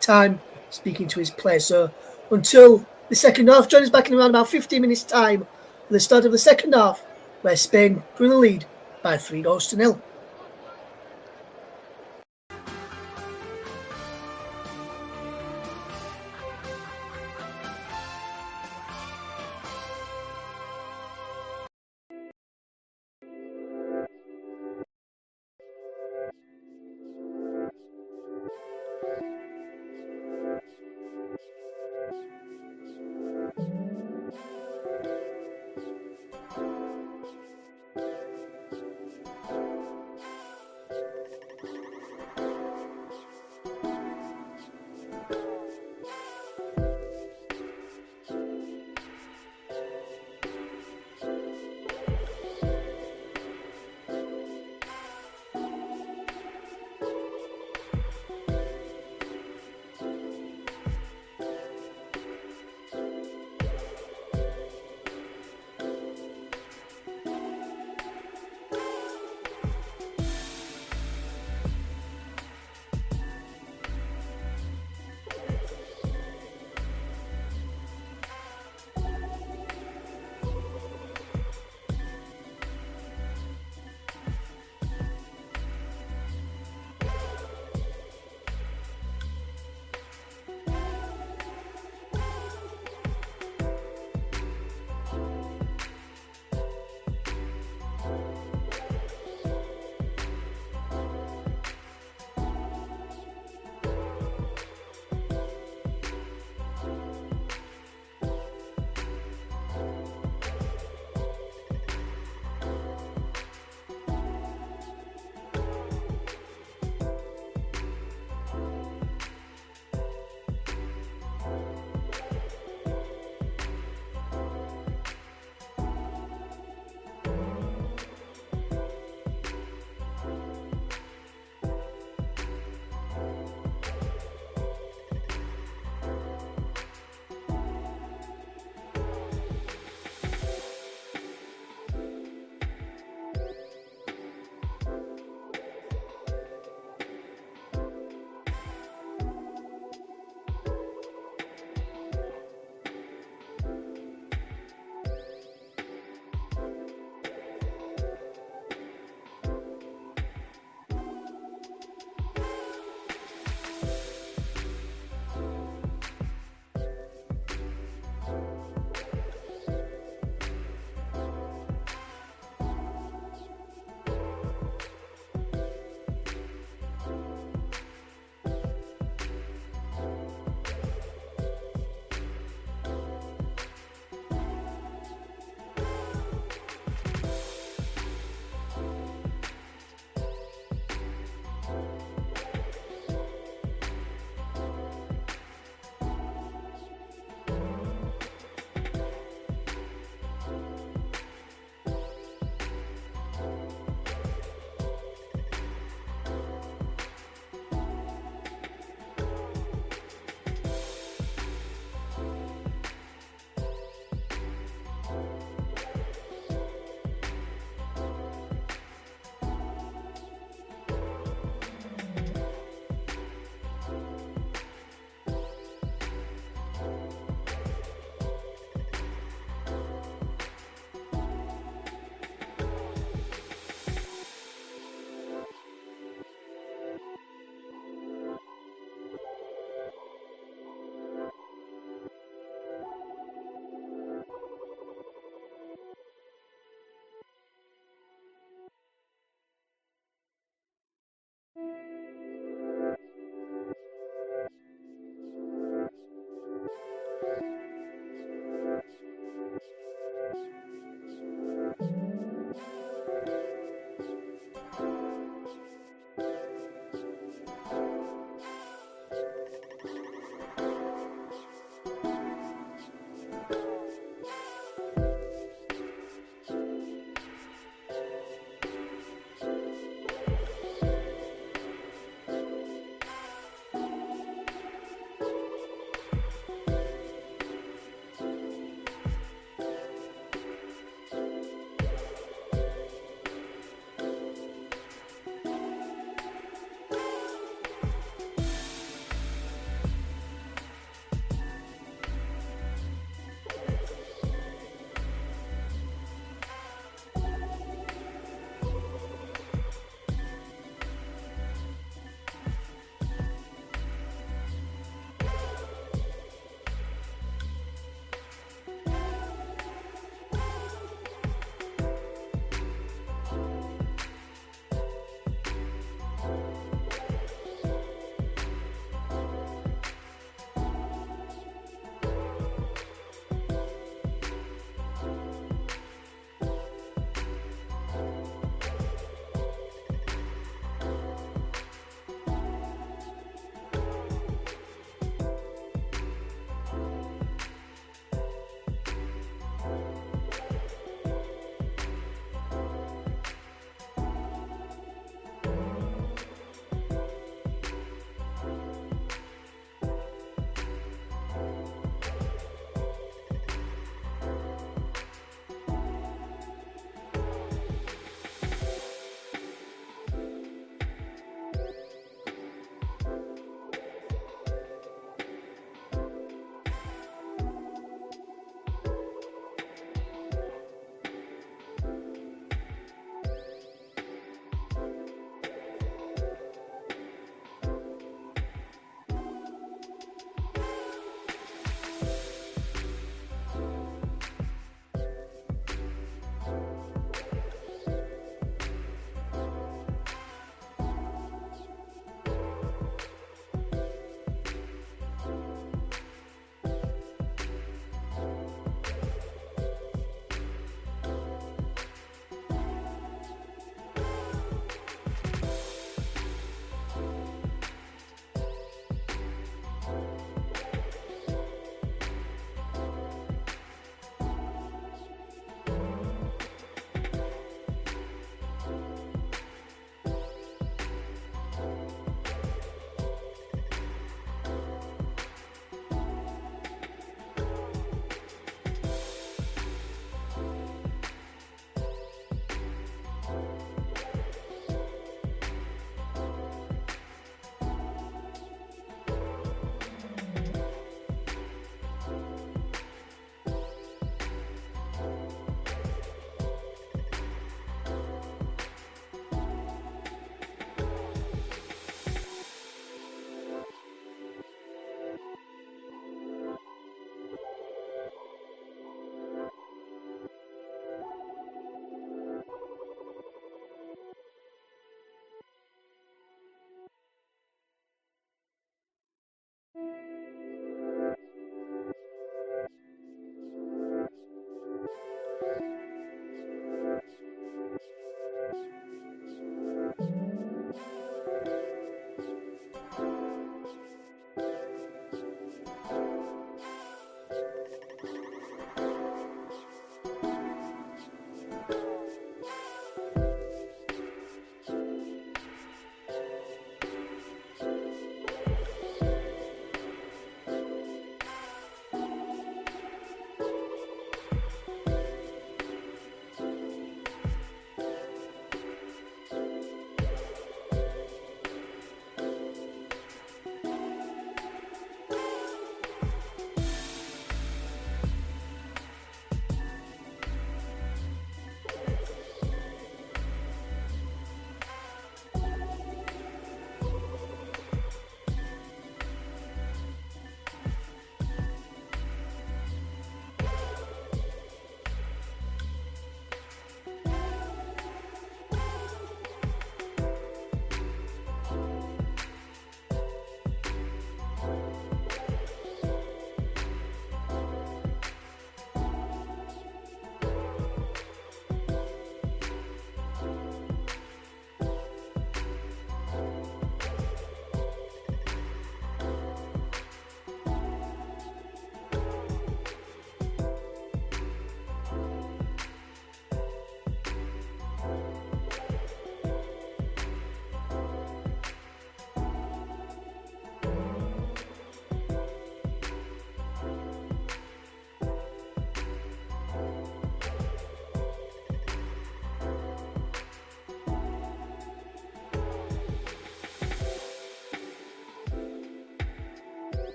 time, speaking to his players. So until the second half, join us back in around about 15 minutes' time for the start of the second half, where Spain put in the lead by 3-0.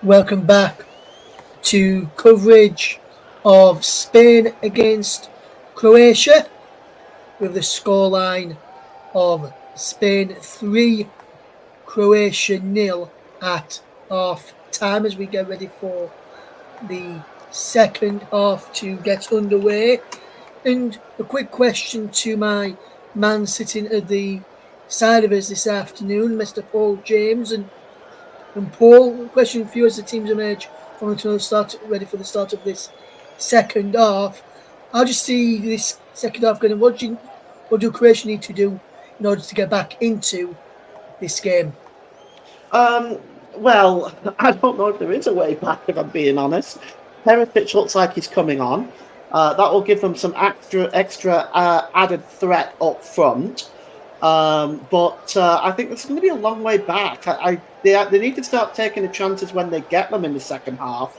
Welcome back to coverage of Spain against Croatia with the scoreline of Spain 3, Croatia 0 at half time as we get ready for the second half to get underway. And a quick question to my man sitting at the side of us this afternoon, Mr. Paul James. And Paul, question for you as the teams emerge from the tunnel start ready for the start of this second half. How do you see this second half going? What do Croatia need to do in order to get back into this game? Well, I don't know if there is a way back, if I'm being honest. Perisic looks like he's coming on. That will give them some extra added threat up front. But I think it's going to be a long way back. They need to start taking the chances when they get them in the second half,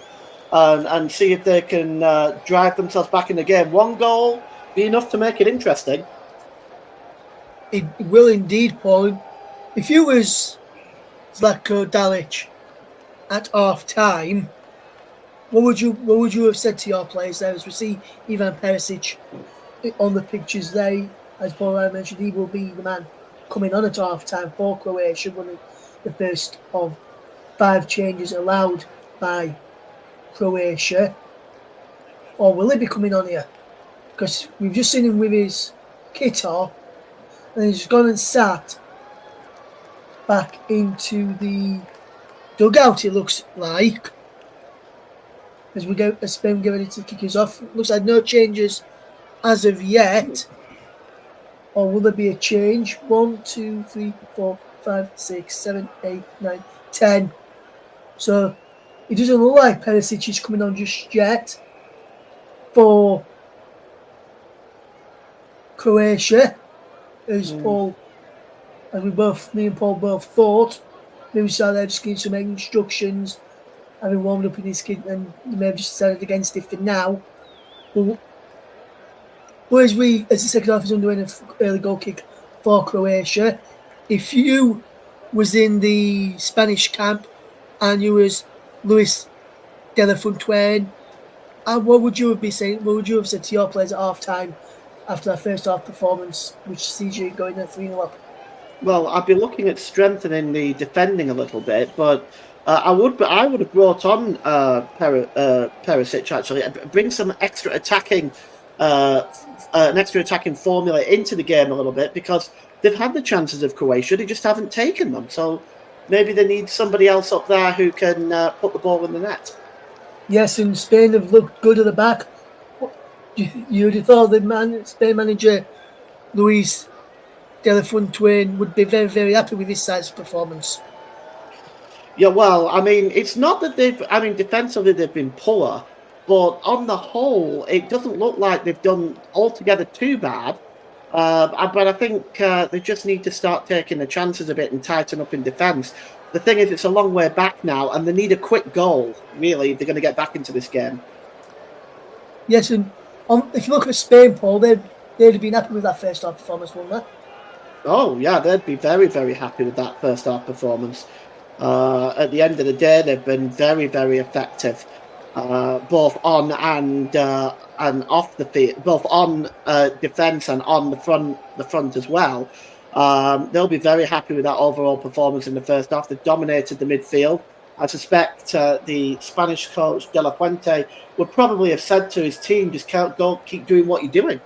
and see if they can drive themselves back in the game. One goal be enough to make it interesting. It will indeed, Paul. If you was Zlatko Dalic at half time, what would you have said to your players there? As we see Ivan Perisic on the pictures there, as Paul mentioned, he will be the man coming on at half time for Croatia, one of the first of 5 changes allowed by Croatia. Or will he be coming on here? Because we've just seen him with his kit off, and he's gone and sat back into the dugout, it looks like. As Spain get ready to kick us off. Looks like no changes as of yet. Or will there be a change? 1, 2, 3, 4, 5, 6, 7, 8, 9, 10. So it doesn't look like Perisic is coming on just yet for Croatia. As me and Paul both thought. Maybe saw there just giving some instructions, having warmed up in his kit, and may have just decided against it for now. But as the second half is underway, an early goal kick for Croatia, if you was in the Spanish camp and you was Luis de la Fuente, what would you have been saying? What would you have said to your players at half time after that first half performance, which sees you going at 3-0 up? Well, I'd be looking at strengthening the defending a little bit, but I would have brought on Perisic actually, bring some extra attacking, an extra attacking formula into the game a little bit, because they've had the chances of Croatia, they just haven't taken them. So maybe they need somebody else up there who can put the ball in the net. Yes, and Spain have looked good at the back. You'd have thought the Spain manager Luis de la Fuente would be very, very happy with his side's performance. Yeah, well, I mean, it's not that defensively they've been poor, but on the whole, it doesn't look like they've done altogether too bad. But I think they just need to start taking the chances a bit and tighten up in defence. The thing is, it's a long way back now, and they need a quick goal, really, if they're going to get back into this game. Yes, and if you look at Spain, Paul, they'd have been happy with that first half performance, wouldn't they? Oh, yeah, they'd be very, very happy with that first half performance. At the end of the day, they've been very, very effective, both on and off the field, both on defence and on the front as well. They'll be very happy with that overall performance in the first half. They dominated the midfield. I suspect the Spanish coach De La Fuente would probably have said to his team, "Just keep doing what you're doing."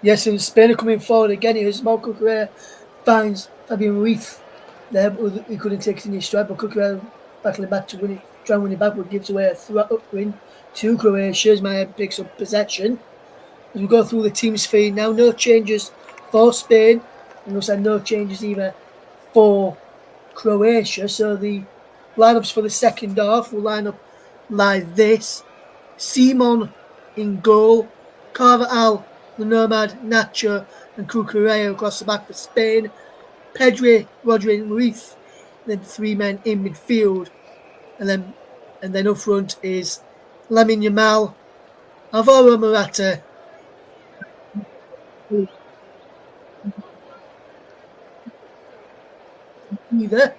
Yes, and Spain are coming forward again. It was Marco Correa finds Fabian Ruiz there, but he couldn't take it in his stride. But Correa battling back to win it, trying to win it back, but gives away a win to Croatia as Maya picks up possession. As we go through the team's feed now, no changes for Spain, and also no changes either for Croatia. So the lineups for the second half will line up like this: Simon in goal, Carvajal, the Nomad, Nacho, and Cucurella across the back for Spain. Pedri, Rodri, and Ruiz. Then 3 men in midfield, and then up front is Lamine Yamal, Alvaro Morata, either,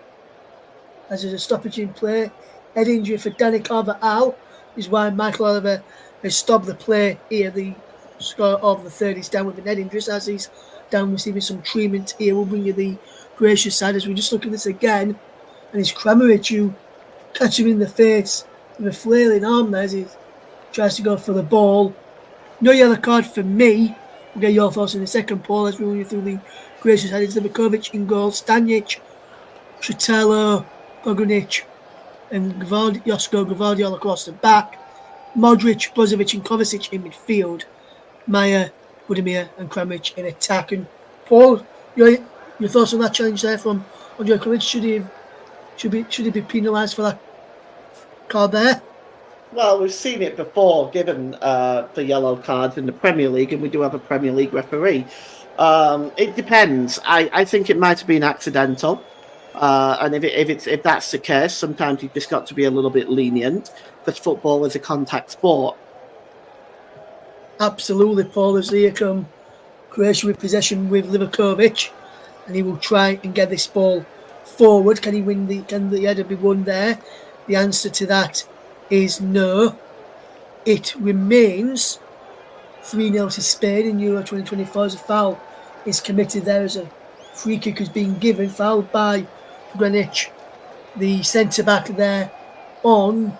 as there's a stoppage in play. Head injury for Danny Carver-Al is why Michael Oliver has stopped the play here. The score of the third is down with an head injury, as he's down receiving some treatment here. We'll bring you the Croatia side as we just look at this again. And it's Kramaric who catch him in the face with a flailing arm there as he tries to go for the ball. No yellow card for me. We'll get your thoughts in a second, Paul, as we run you through the Croatia side. It's Livakovic in goal, Stanic, Chutalo, Bogunic, and Josko Gvardiol across the back. Modric, Brozovic, and Kovacic in midfield. Maya, Budimir, and Kramaric in attack. And Paul, your thoughts on that challenge there from Andrej Kramaric? Should he be penalised for that card there? Well, we've seen it before, given the yellow cards in the Premier League, and we do have a Premier League referee. It depends. I think it might have been accidental, and if that's the case, sometimes you've just got to be a little bit lenient because football is a contact sport. Absolutely, Paul. As here come Croatia with possession with Livakovic, and he will try and get this ball forward. Can he win can the header be won there? The answer to that is no. It remains 3-0 to Spain in Euro 2024 as a foul is committed there as a free kick has been given, fouled by Granic, the centre-back there on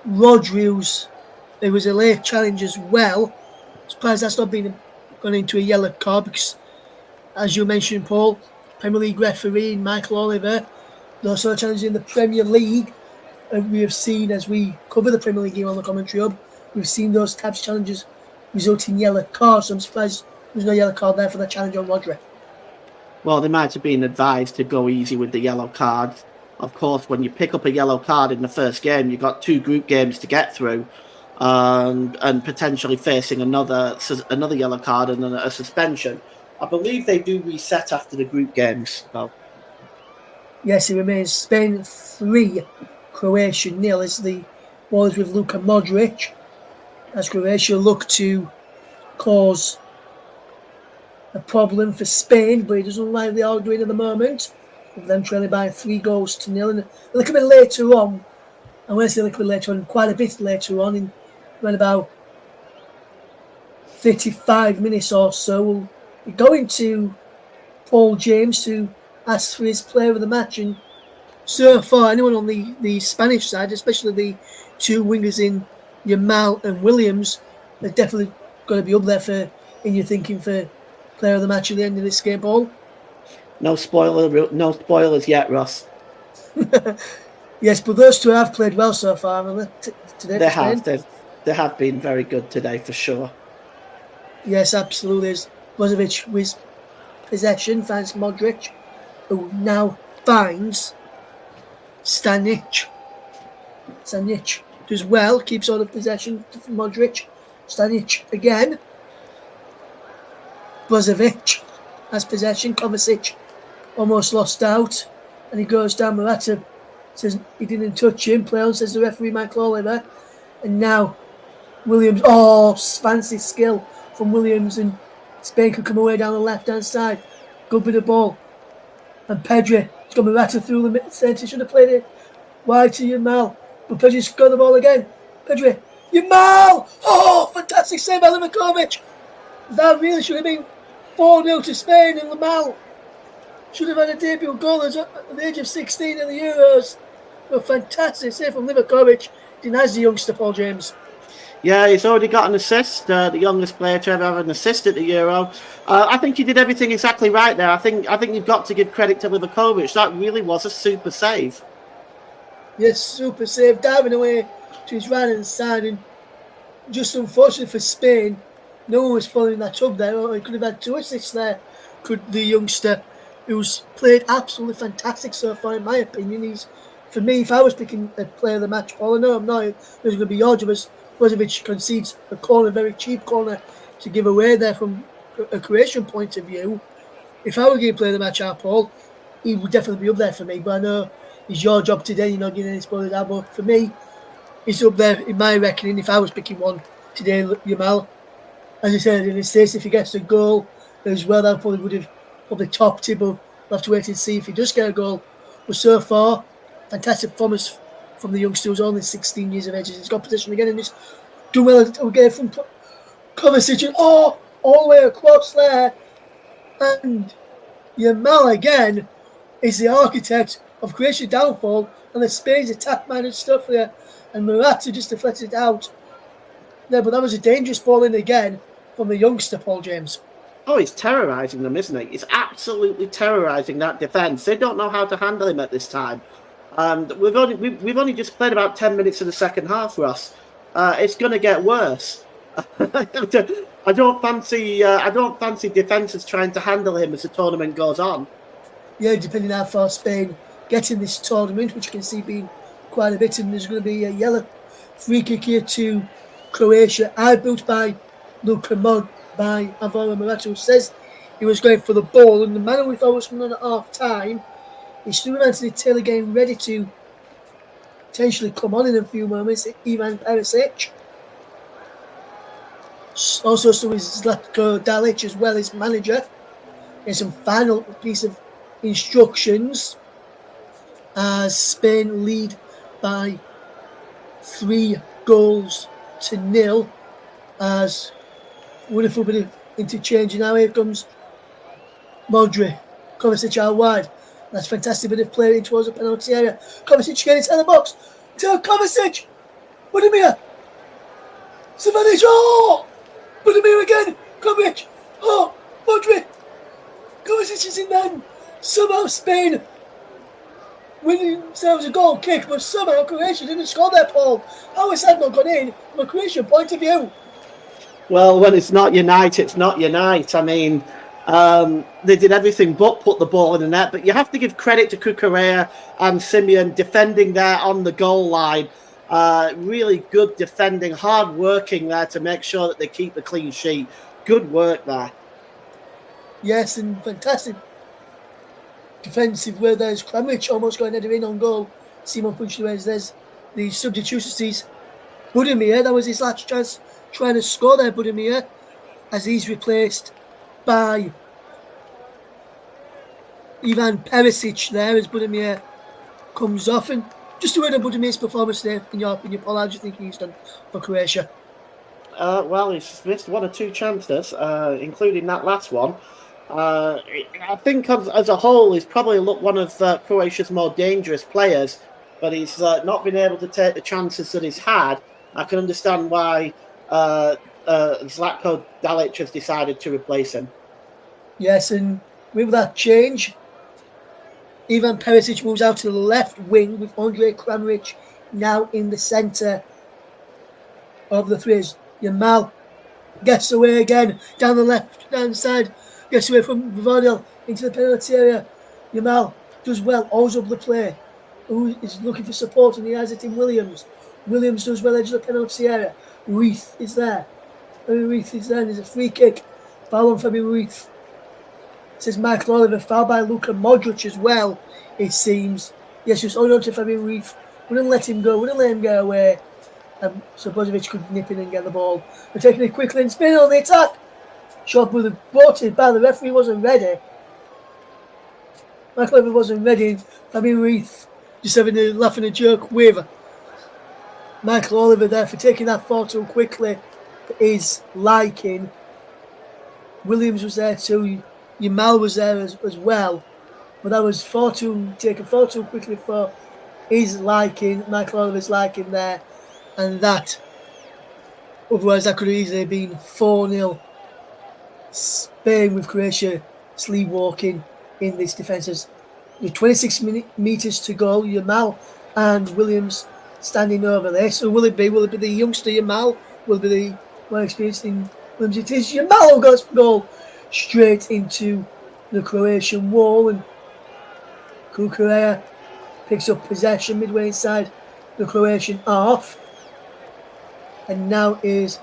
Rodri. There was a late challenge as well. Surprised that's not been gone into a yellow card because, as you mentioned, Paul, Premier League referee Michael Oliver, those sort of challenges in the Premier League, and we have seen as we cover the Premier League game on the commentary hub, we've seen those types of challenges result in yellow cards. So I'm surprised there's no yellow card there for the challenge on Rodri. Well, they might have been advised to go easy with the yellow cards. Of course, when you pick up a yellow card in the first game, you've got 2 group games to get through, and potentially facing another yellow card and a suspension. I believe they do reset after the group games, though. Yes, it remains Spain 3, Croatia 0 as the ball is with Luka Modric. As Croatia look to cause a problem for Spain, but it doesn't look like they are doing at the moment, with them trailing by 3-0. And a little bit later on, and when I say a little bit later on, quite a bit later on, in around about 35 minutes or so, we'll be going to Paul James to ask for his player of the match. And so far, anyone on the Spanish side, especially the 2 wingers in Yamal and Williams, they're definitely going to be up there in your thinking for player of the match at the end of this game, Paul. No spoilers yet, Ross. Yes, but those 2 have played well so far, haven't they? Today they have. They have been very good today, for sure. Yes, absolutely. As Brozovic with possession finds Modric, who now finds Stanic. Stanic does well, keeps all of possession for Modric. Stanic again. Brozovic has possession. Kovacic almost lost out, and he goes down. Morata says he didn't touch him. Play on, says the referee Michael Oliver. And now Williams. Oh, fancy skill from Williams, and Spain could come away down the left-hand side. Good bit of ball. And Pedri has got Morata through the centre. Should have played it wide to Yamal. But Pedri's got the ball again. Pedri. Yamal! Oh, fantastic save by Livakovic. That really should have been 4-0 to Spain, and Yamal should have had a debut goal at the age of 16 in the Euros. A fantastic save from Livakovic. Denies the youngster, Paul James. Yeah, he's already got an assist, the youngest player to ever have an assist at the Euro. I think he did everything exactly right there. I think you've got to give credit to Livakovic. That really was a super save. Yes, super save, diving away to his right-hand side, and just unfortunately for Spain, no one was following that up there. He could have had 2 assists there, could the youngster, who's played absolutely fantastic so far, in my opinion. For me, if I was picking a player of the match, Paul, I know I'm not. There's going to be Jorjovic. Brozovic concedes a corner, very cheap corner, to give away there from a Croatian point of view. If I were going to play the match out, Paul, he would definitely be up there for me. But I know it's your job today, you're not getting any spoilers out. But for me, he's up there in my reckoning. If I was picking one today, Yamal, as I said, in his case, if he gets a goal as well, that probably would have topped him. But we'll have to wait and see if he does get a goal. But so far, Fantastic performance from the youngster who's only 16 years of age. He's got possession again and just do well again from Kovacic. And all the way across there. And Yamal again is the architect of Croatia's downfall and the Spain's attack-minded stuff there. And Morata just deflected it out. Yeah, but that was a dangerous ball in again from the youngster, Paul James. Oh, he's terrorising them, isn't he? He's absolutely terrorising that defence. They don't know how to handle him at this time. We've only just played about 10 minutes of the second half, Ross. It's going to get worse. I don't fancy defences trying to handle him as the tournament goes on. Yeah, depending how far Spain get in this tournament, which you can see being quite a bit, and there's going to be a yellow free kick here to Croatia, built by by Alvaro Morata, who says he was going for the ball, and the man we thought was coming on at half time is still Anthony Taylor getting ready to potentially come on in a few moments. Ivan Perisic. Also, so is Zlatko Dalic as well as manager. There's some final piece of instructions as Spain lead by 3-0 as wonderful bit of interchange. Now here comes Modric. Kovacic out wide. That's fantastic bit of play in towards the penalty area. Kovacic getting inside the box. To Kovacic. Budimir. Savanic. Oh! Budimir again. Kovacic. Oh! Modric. Kovacic is in there. Somehow Spain winning themselves a goal kick, but somehow Croatia didn't score there, Paul. How has that not gone in from a Croatian point of view? Well, when it's not your night, it's not your night. I mean, they did everything but put the ball in the net, but you have to give credit to Cucurella and Simeon defending there on the goal line. Really good defending, hard working there to make sure that they keep the clean sheet. Good work there. Yes, and fantastic defensive where there's Kramaric almost going header in on goal. Simon punched away. There's the substitutions. Budimir, that was his last chance trying to score there, Budimir, as he's replaced by Ivan Perisic there as Budimir comes off. And just a word on Budimir's performance there, in your opinion, Paul, how do you think he's done for Croatia? Well, he's missed one or two chances, including that last one. I think as a whole, he's probably one of Croatia's more dangerous players, but he's not been able to take the chances that he's had. I can understand why Zlatko Dalic has decided to replace him. Yes, and with that change, Ivan Perisic moves out to the left wing with Andrej Kramaric now in the centre of the threes. Yamal gets away again down the left-hand side. Gets away from Vivadil into the penalty area. Yamal does well, holds up the play. Who is looking for support and he has it in Williams. Williams does well edge of the penalty area. Ruiz is there. Ruiz is there and there's a free kick. Foul on Fabian Ruiz. It says Michael Oliver, foul by Luka Modric as well, it seems. Yes, just hold on to Fabian Ruiz. Wouldn't let him go, wouldn't let him get away. So Bozovic could nip in and get the ball. They're taking it quickly and spinning on the attack. Shot was aborted by the referee, wasn't ready. Michael Oliver wasn't ready. Fabian Ruiz just having a laugh and a joke with Michael Oliver there for taking that far too quickly for his liking. Williams was there too. Yamal was there as well. But that was taken far too quickly for his liking, Michael Oliver's liking there. And that, otherwise that could have easily been 4-0. Spain with Croatia sleepwalking in this defence. With 26 metres to go, Yamal and Williams standing over there. So will it be the youngster Yamal? Will it be the more experienced in Williams? It is Yamal who got a goal straight into the Croatian wall, and Cucurella picks up possession midway inside the Croatian half. And now is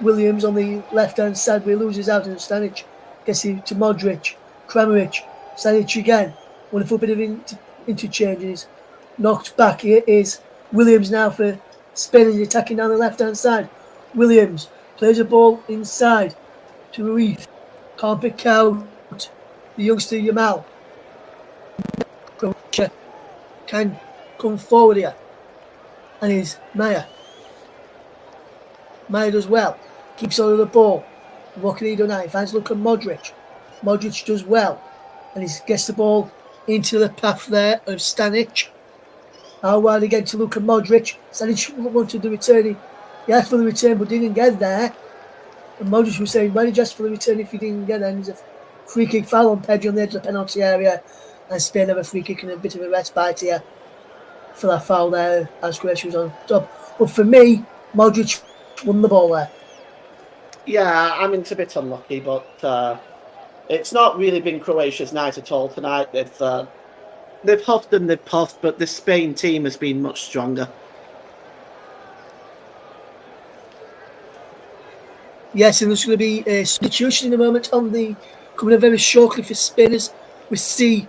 Williams on the left-hand side, where he loses out, and Stanic gets it to Modric. Kramaric, Stanic again. Wonderful bit of interchanges. Knocked back. Here is Williams now for Spain, and attacking down the left-hand side. Williams plays a ball inside to Ruiz. Can't pick out the youngster Yamal. Croatia can come forward here. And he's Maya. Maya does well. Keeps hold of the ball. What can he do now? He finds Luka Modric. Modric does well. And he gets the ball into the path there of Stanic. How wide again to Luka Modric. Stanic wanted the return. He asked for the return but didn't get there. And Modric was saying, why did you ask for the return if you didn't get there? And there's a free kick foul on Pedro on the edge of the penalty area. And Spain have a free kick and a bit of a respite here for that foul there as Croatia was on top. But for me, Modric won the ball there. Yeah, I mean, it's a bit unlucky, but it's not really been Croatia's night at all tonight. They've huffed and they've puffed, but the Spain team has been much stronger. Yes, and there's going to be a substitution in a moment on the coming up very shortly for Spainers. We see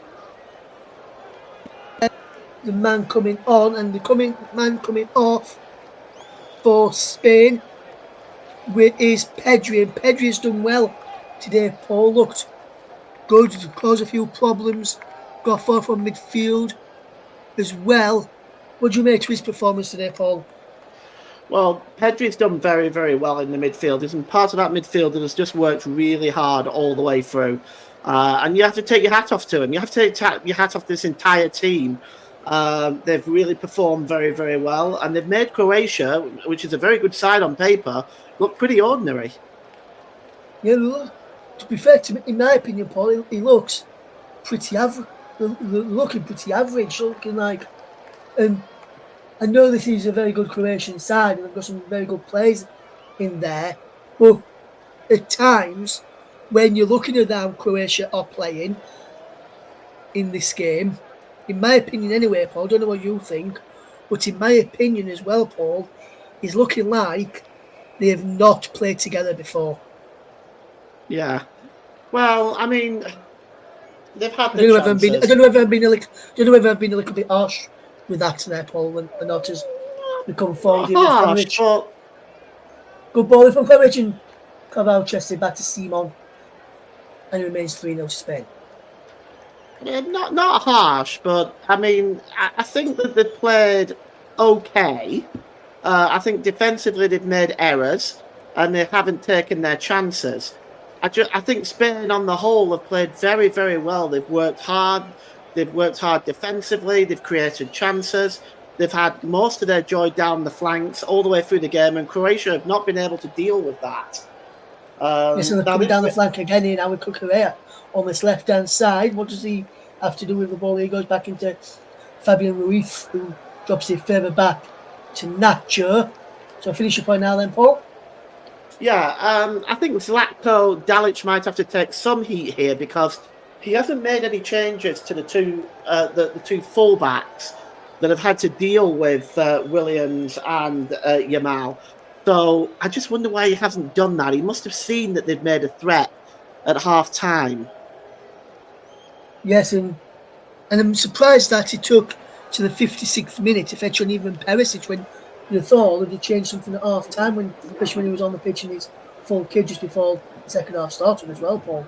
the man coming on and the man coming off for Spain is Pedri, and Pedri has done well today. Paul looked good, caused a few problems, got far from midfield as well. What do you make to his performance today, Paul? Well, Pedri's done very, very well in the midfield. And part of that midfield that has just worked really hard all the way through. And you have to take your hat off to him. You have to take your hat off this entire team. They've really performed very, very well. And they've made Croatia, which is a very good side on paper, look pretty ordinary. Yeah, to be fair to me, in my opinion, Paul, he looks pretty average. Looking pretty average, looking like... I know this is a very good Croatian side and they've got some very good players in there, but at times when you're looking at how Croatia are playing in this game, in my opinion anyway, Paul, I don't know what you think, but in my opinion as well, Paul, is looking like they have not played together before. Yeah. Well, I mean, they've had I don't know whether I've been a little bit harsh with that there, Paul, and not as we come forward here with Stanovic. But... Good ball from Croatia and Carvalho chested back to Simon, and it remains 3-0 to Spain. Yeah, not harsh, but I mean, I think that they played okay. I think defensively they've made errors and they haven't taken their chances. I think Spain on the whole have played very, very well. They've worked hard. They've worked hard defensively. They've created chances. They've had most of their joy down the flanks all the way through the game, and Croatia have not been able to deal with that. Yes, and they're coming down the flank again here now with Cucurella on this left-hand side. What does he have to do with the ball? He goes back into Fabian Ruiz, who drops it further back to Nacho. So finish your point now then, Paul. Yeah, I think Zlatko Dalic might have to take some heat here because he hasn't made any changes to the two fullbacks that have had to deal with Williams and Yamal. So I just wonder why he hasn't done that. He must have seen that they'd made a threat at half time. Yes, and I'm surprised that it took to the 56th minute to fetch on even Perisic when you thought that he changed something at half time, especially when he was on the pitch in his full kit just before the second half started as well, Paul.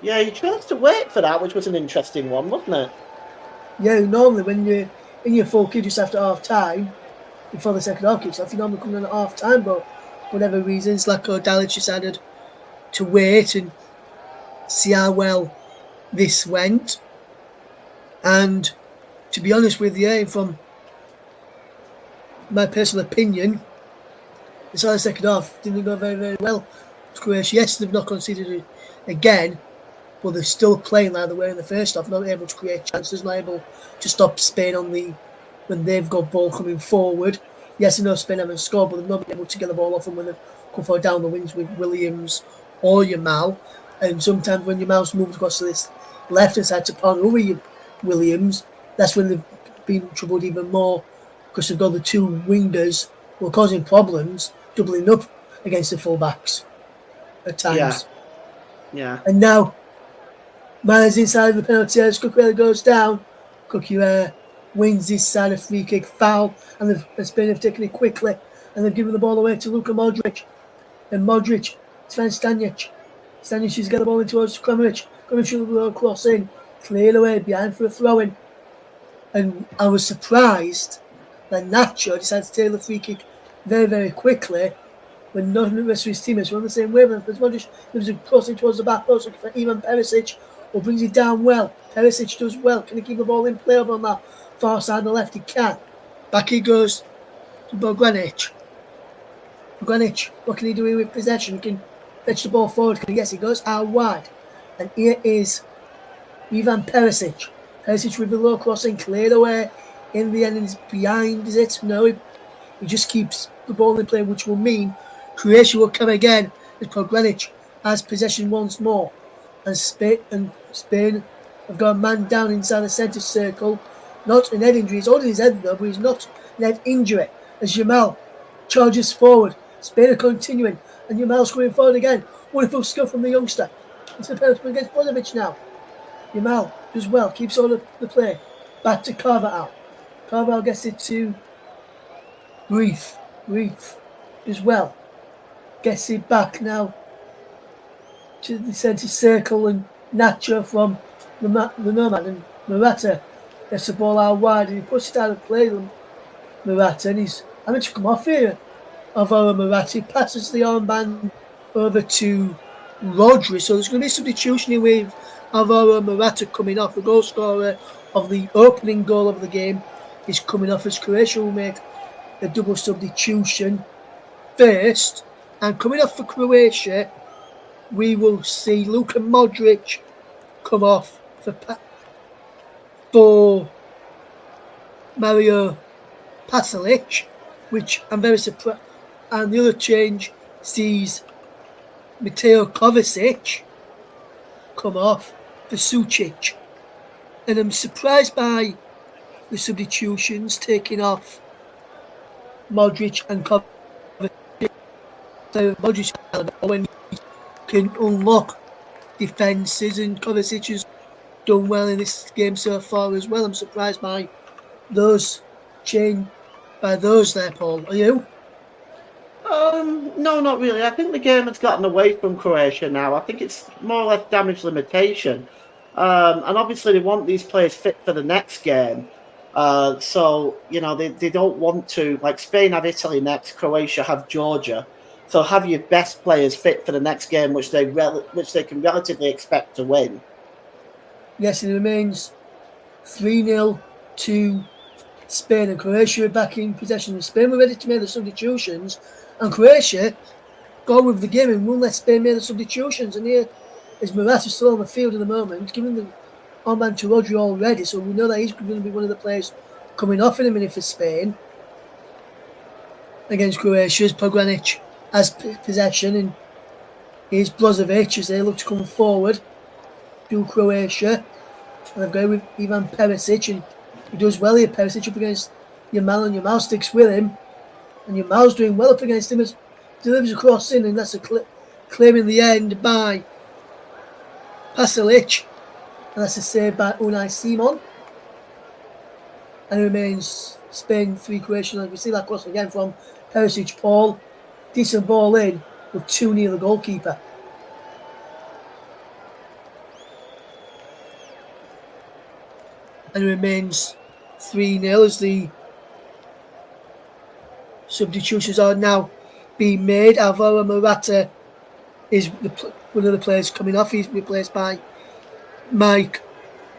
Yeah, he chose to wait for that, which was an interesting one, wasn't it? Yeah, normally when you're in your full kit just after half time, before the second half kicks off, you normally come in at half time, but for whatever reason, Zlatko Dalic decided to wait and see how well this went. And to be honest with you, from my personal opinion, the second half didn't go very, very well to Croatia. Yes, they've not conceded it again, but they're still playing like they were in the first half, not able to create chances, not able to stop Spain when they've got ball coming forward. Yes, I know Spain haven't scored, but they've not been able to get the ball off them when they've come forward down the wings with Williams or Yamal. And sometimes when Yamal's moved across to this left-hand side to partner over Williams, that's when they've been troubled even more because they've got the two wingers who are causing problems, doubling up against the full-backs at times. Yeah. And now, Miles inside the penalty area, Cucurella goes down. Cucurella wins this side of free kick foul, and Spain have taken it quickly, and they've given the ball away to Luka Modric. And Modric finds Stanic. Stanic has got the ball in towards Kramaric. Kramaric will cross in, cleared away behind for a throw-in. And I was surprised that Nacho decided to take the free kick very, very quickly when none of the rest of his teammates were on the same wavelength. As Modric moves crossing towards the back post, looking for Ivan Perisic, or brings it down well. Perisic does well. Can he keep the ball in play over on that far side on the left? He can. Back he goes to Bogdanic. Bogdanic, what can he do with possession? He can fetch the ball forward. Yes, he goes out wide. And here is Ivan Perisic. Perisic with the low crossing, cleared away. In the end, he's behind, is it? No, he just keeps the ball in play, which will mean Croatia will come again as Bogdanic has possession once more. And Spain have got a man down inside the centre circle. Not an head injury. He's holding his head though, but he's not an head injury. As Jamal charges forward. Spain are continuing. And Jamal's going forward again. Wonderful skill from the youngster. It's a penalty against Bozovic now. Jamal does well. Keeps on the play. Back to Carvajal. Carvajal gets it to Reef as well. Gets it back now to the centre circle, and Nacho from the Nomad, and Morata gets the ball out wide and he puts it out of play. Morata, and he's having to come off here. Alvaro Morata passes the armband over to Rodri, so there's going to be a substitution here with Alvaro Morata coming off. The goal scorer of the opening goal of the game is coming off, as Croatia will make a double substitution first. And coming off for Croatia, we will see Luka Modric come off for Mario Pasalic, which I'm very surprised. And the other change sees Mateo Kovacic come off for Sucic. And I'm surprised by the substitutions taking off Modric and Kovacic. Modric when he can unlock defences, and Kovacic has done well in this game so far as well. I'm surprised by those there, Paul. Are you? No, not really. I think the game has gotten away from Croatia now. I think it's more or less damage limitation. And obviously they want these players fit for the next game. So, they don't want to, like Spain have Italy next, Croatia have Georgia. So have your best players fit for the next game, which they can relatively expect to win. Yes, it remains 3-0 to Spain, and Croatia are back in possession. Spain were ready to make the substitutions, and Croatia go with the game and won't let Spain make the substitutions. And here is Morata still on the field at the moment, giving the armband to Rodri already, so we know that he's going to be one of the players coming off in a minute for Spain against Croatia's Bogdanic has possession, and here's Brozovic as they look to come forward to Croatia. And they've got with Ivan Perisic, and he does well here. Perisic up against Jamal, and Jamal sticks with him, and Jamal's doing well up against him as delivers a cross in, and that's a claim in the end by Pasalic, and that's a save by Unai Simon. And it remains Spain 3, Croatia. And we see that cross again from Perisic. Paul, decent ball in, but too near the goalkeeper. And it remains 3-0 as the substitutions are now being made. Alvaro Morata is one of the players coming off. He's replaced by Mike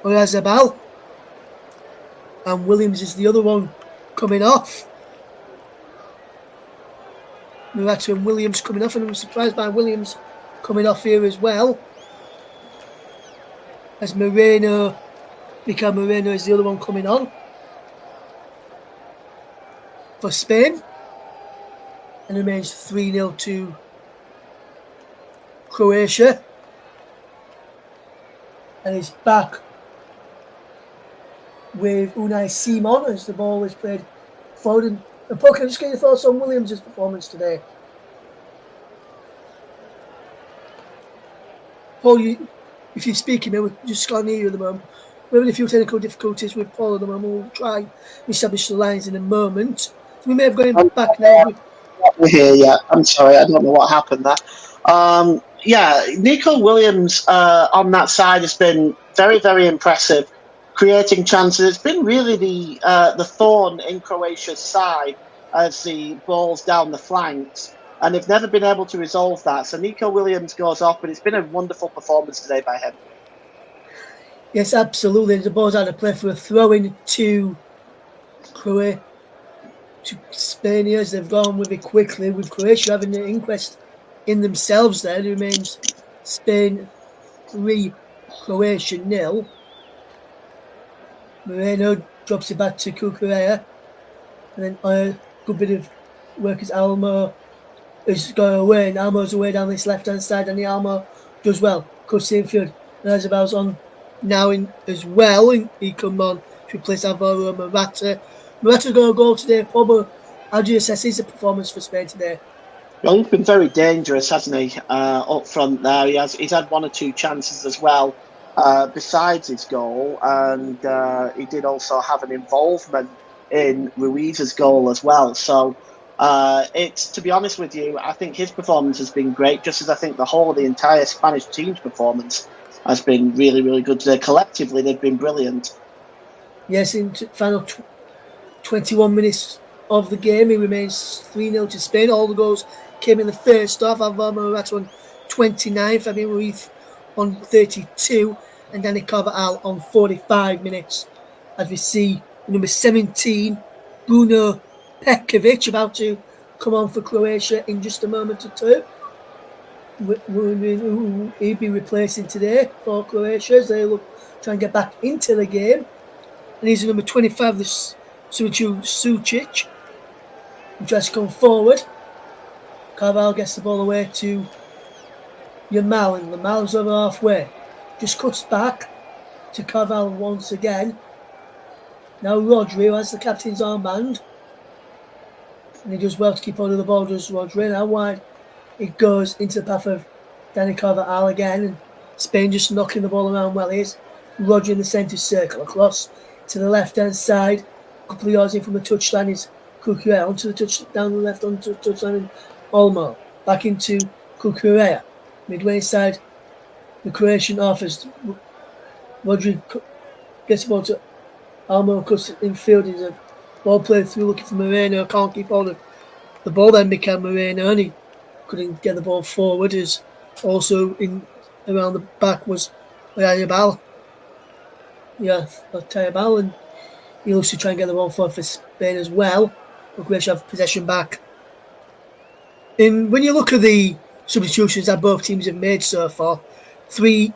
Oyarzabal. And Williams is the other one coming off. Morata and Williams coming off, and I'm surprised by Williams coming off here as well. As Mikel Moreno is the other one coming on for Spain. And it remains 3-0 to Croatia. And he's back with Unai Simon as the ball is played forward. And Paul, can I just get your thoughts on Williams' performance today? Paul, if you're speaking, we just can't hear you at the moment. We're having a few technical difficulties with Paul at the moment. We'll try and establish the lines in a moment. We may have got him back now. We're here, yeah. I'm sorry, I don't know what happened there. Nico Williams on that side has been very, very impressive. creating chances. It's been really the thorn in Croatia's side as the balls down the flanks, and they've never been able to resolve that. So Nico Williams goes off, but it's been a wonderful performance today by him. Yes, absolutely. The ball's out of play for a throw-in to Croatia, to Spain as they've gone with it quickly, with Croatia having an inquest in themselves there. It remains Spain 3, Croatia 0. Moreno drops it back to Cucurella, and then a good bit of work as Almo is going away, and Almo's away down this left-hand side, and the Almo does well. Cuts the infield, and Azabal's on now in as well, and he come on to replace Alvaro Morata. Morata's got a goal today, Pogba. How do you assess his performance for Spain today? Well, he's been very dangerous, hasn't he? Up front there, he's had one or two chances as well, besides his goal, and he did also have an involvement in Ruiz's goal as well. So, it's, to be honest with you, I think his performance has been great, just as I think the whole of the entire Spanish team's performance has been really, really good today. Collectively, they've been brilliant. Yes, in final 21 minutes of the game, it remains 3-0 to Spain. All the goals came in the first half. Alvaro Morata on 29, Fabian Ruiz on 32, and Dani Carvajal on 45 minutes. As we see number 17, Bruno Petkovic, about to come on for Croatia in just a moment or two. Who he'll be replacing today for Croatia as they look try and get back into the game. And he's number 25, the Sucic, who tries to come forward. Carvalho gets the ball away to Yamal, and Yamal's over halfway. Just cuts back to Carvalho once again. Now Rodri has the captain's armband, and he does well to keep hold of the ball, does Rodri. Now wide it goes into the path of Dani Carvajal again, and Spain just knocking the ball around well. Here's Rodri in the centre circle, across to the left-hand side. A couple of yards in from the touchline is Cucurella, onto the touch, down the left onto the touchline, and Olmo back into Cucurella. Midway inside the Croatian offers. Rodri gets the ball to Olmo, cuts in field. Is a ball played through looking for Moreno. Can't keep hold of the ball then, Mikel Moreno, and he couldn't get the ball forward. As also in around the back was Tayabal. Tayabal, and he looks to try and get the ball forward for Spain as well. Croatia have possession back. And when you look at the substitutions that both teams have made so far, three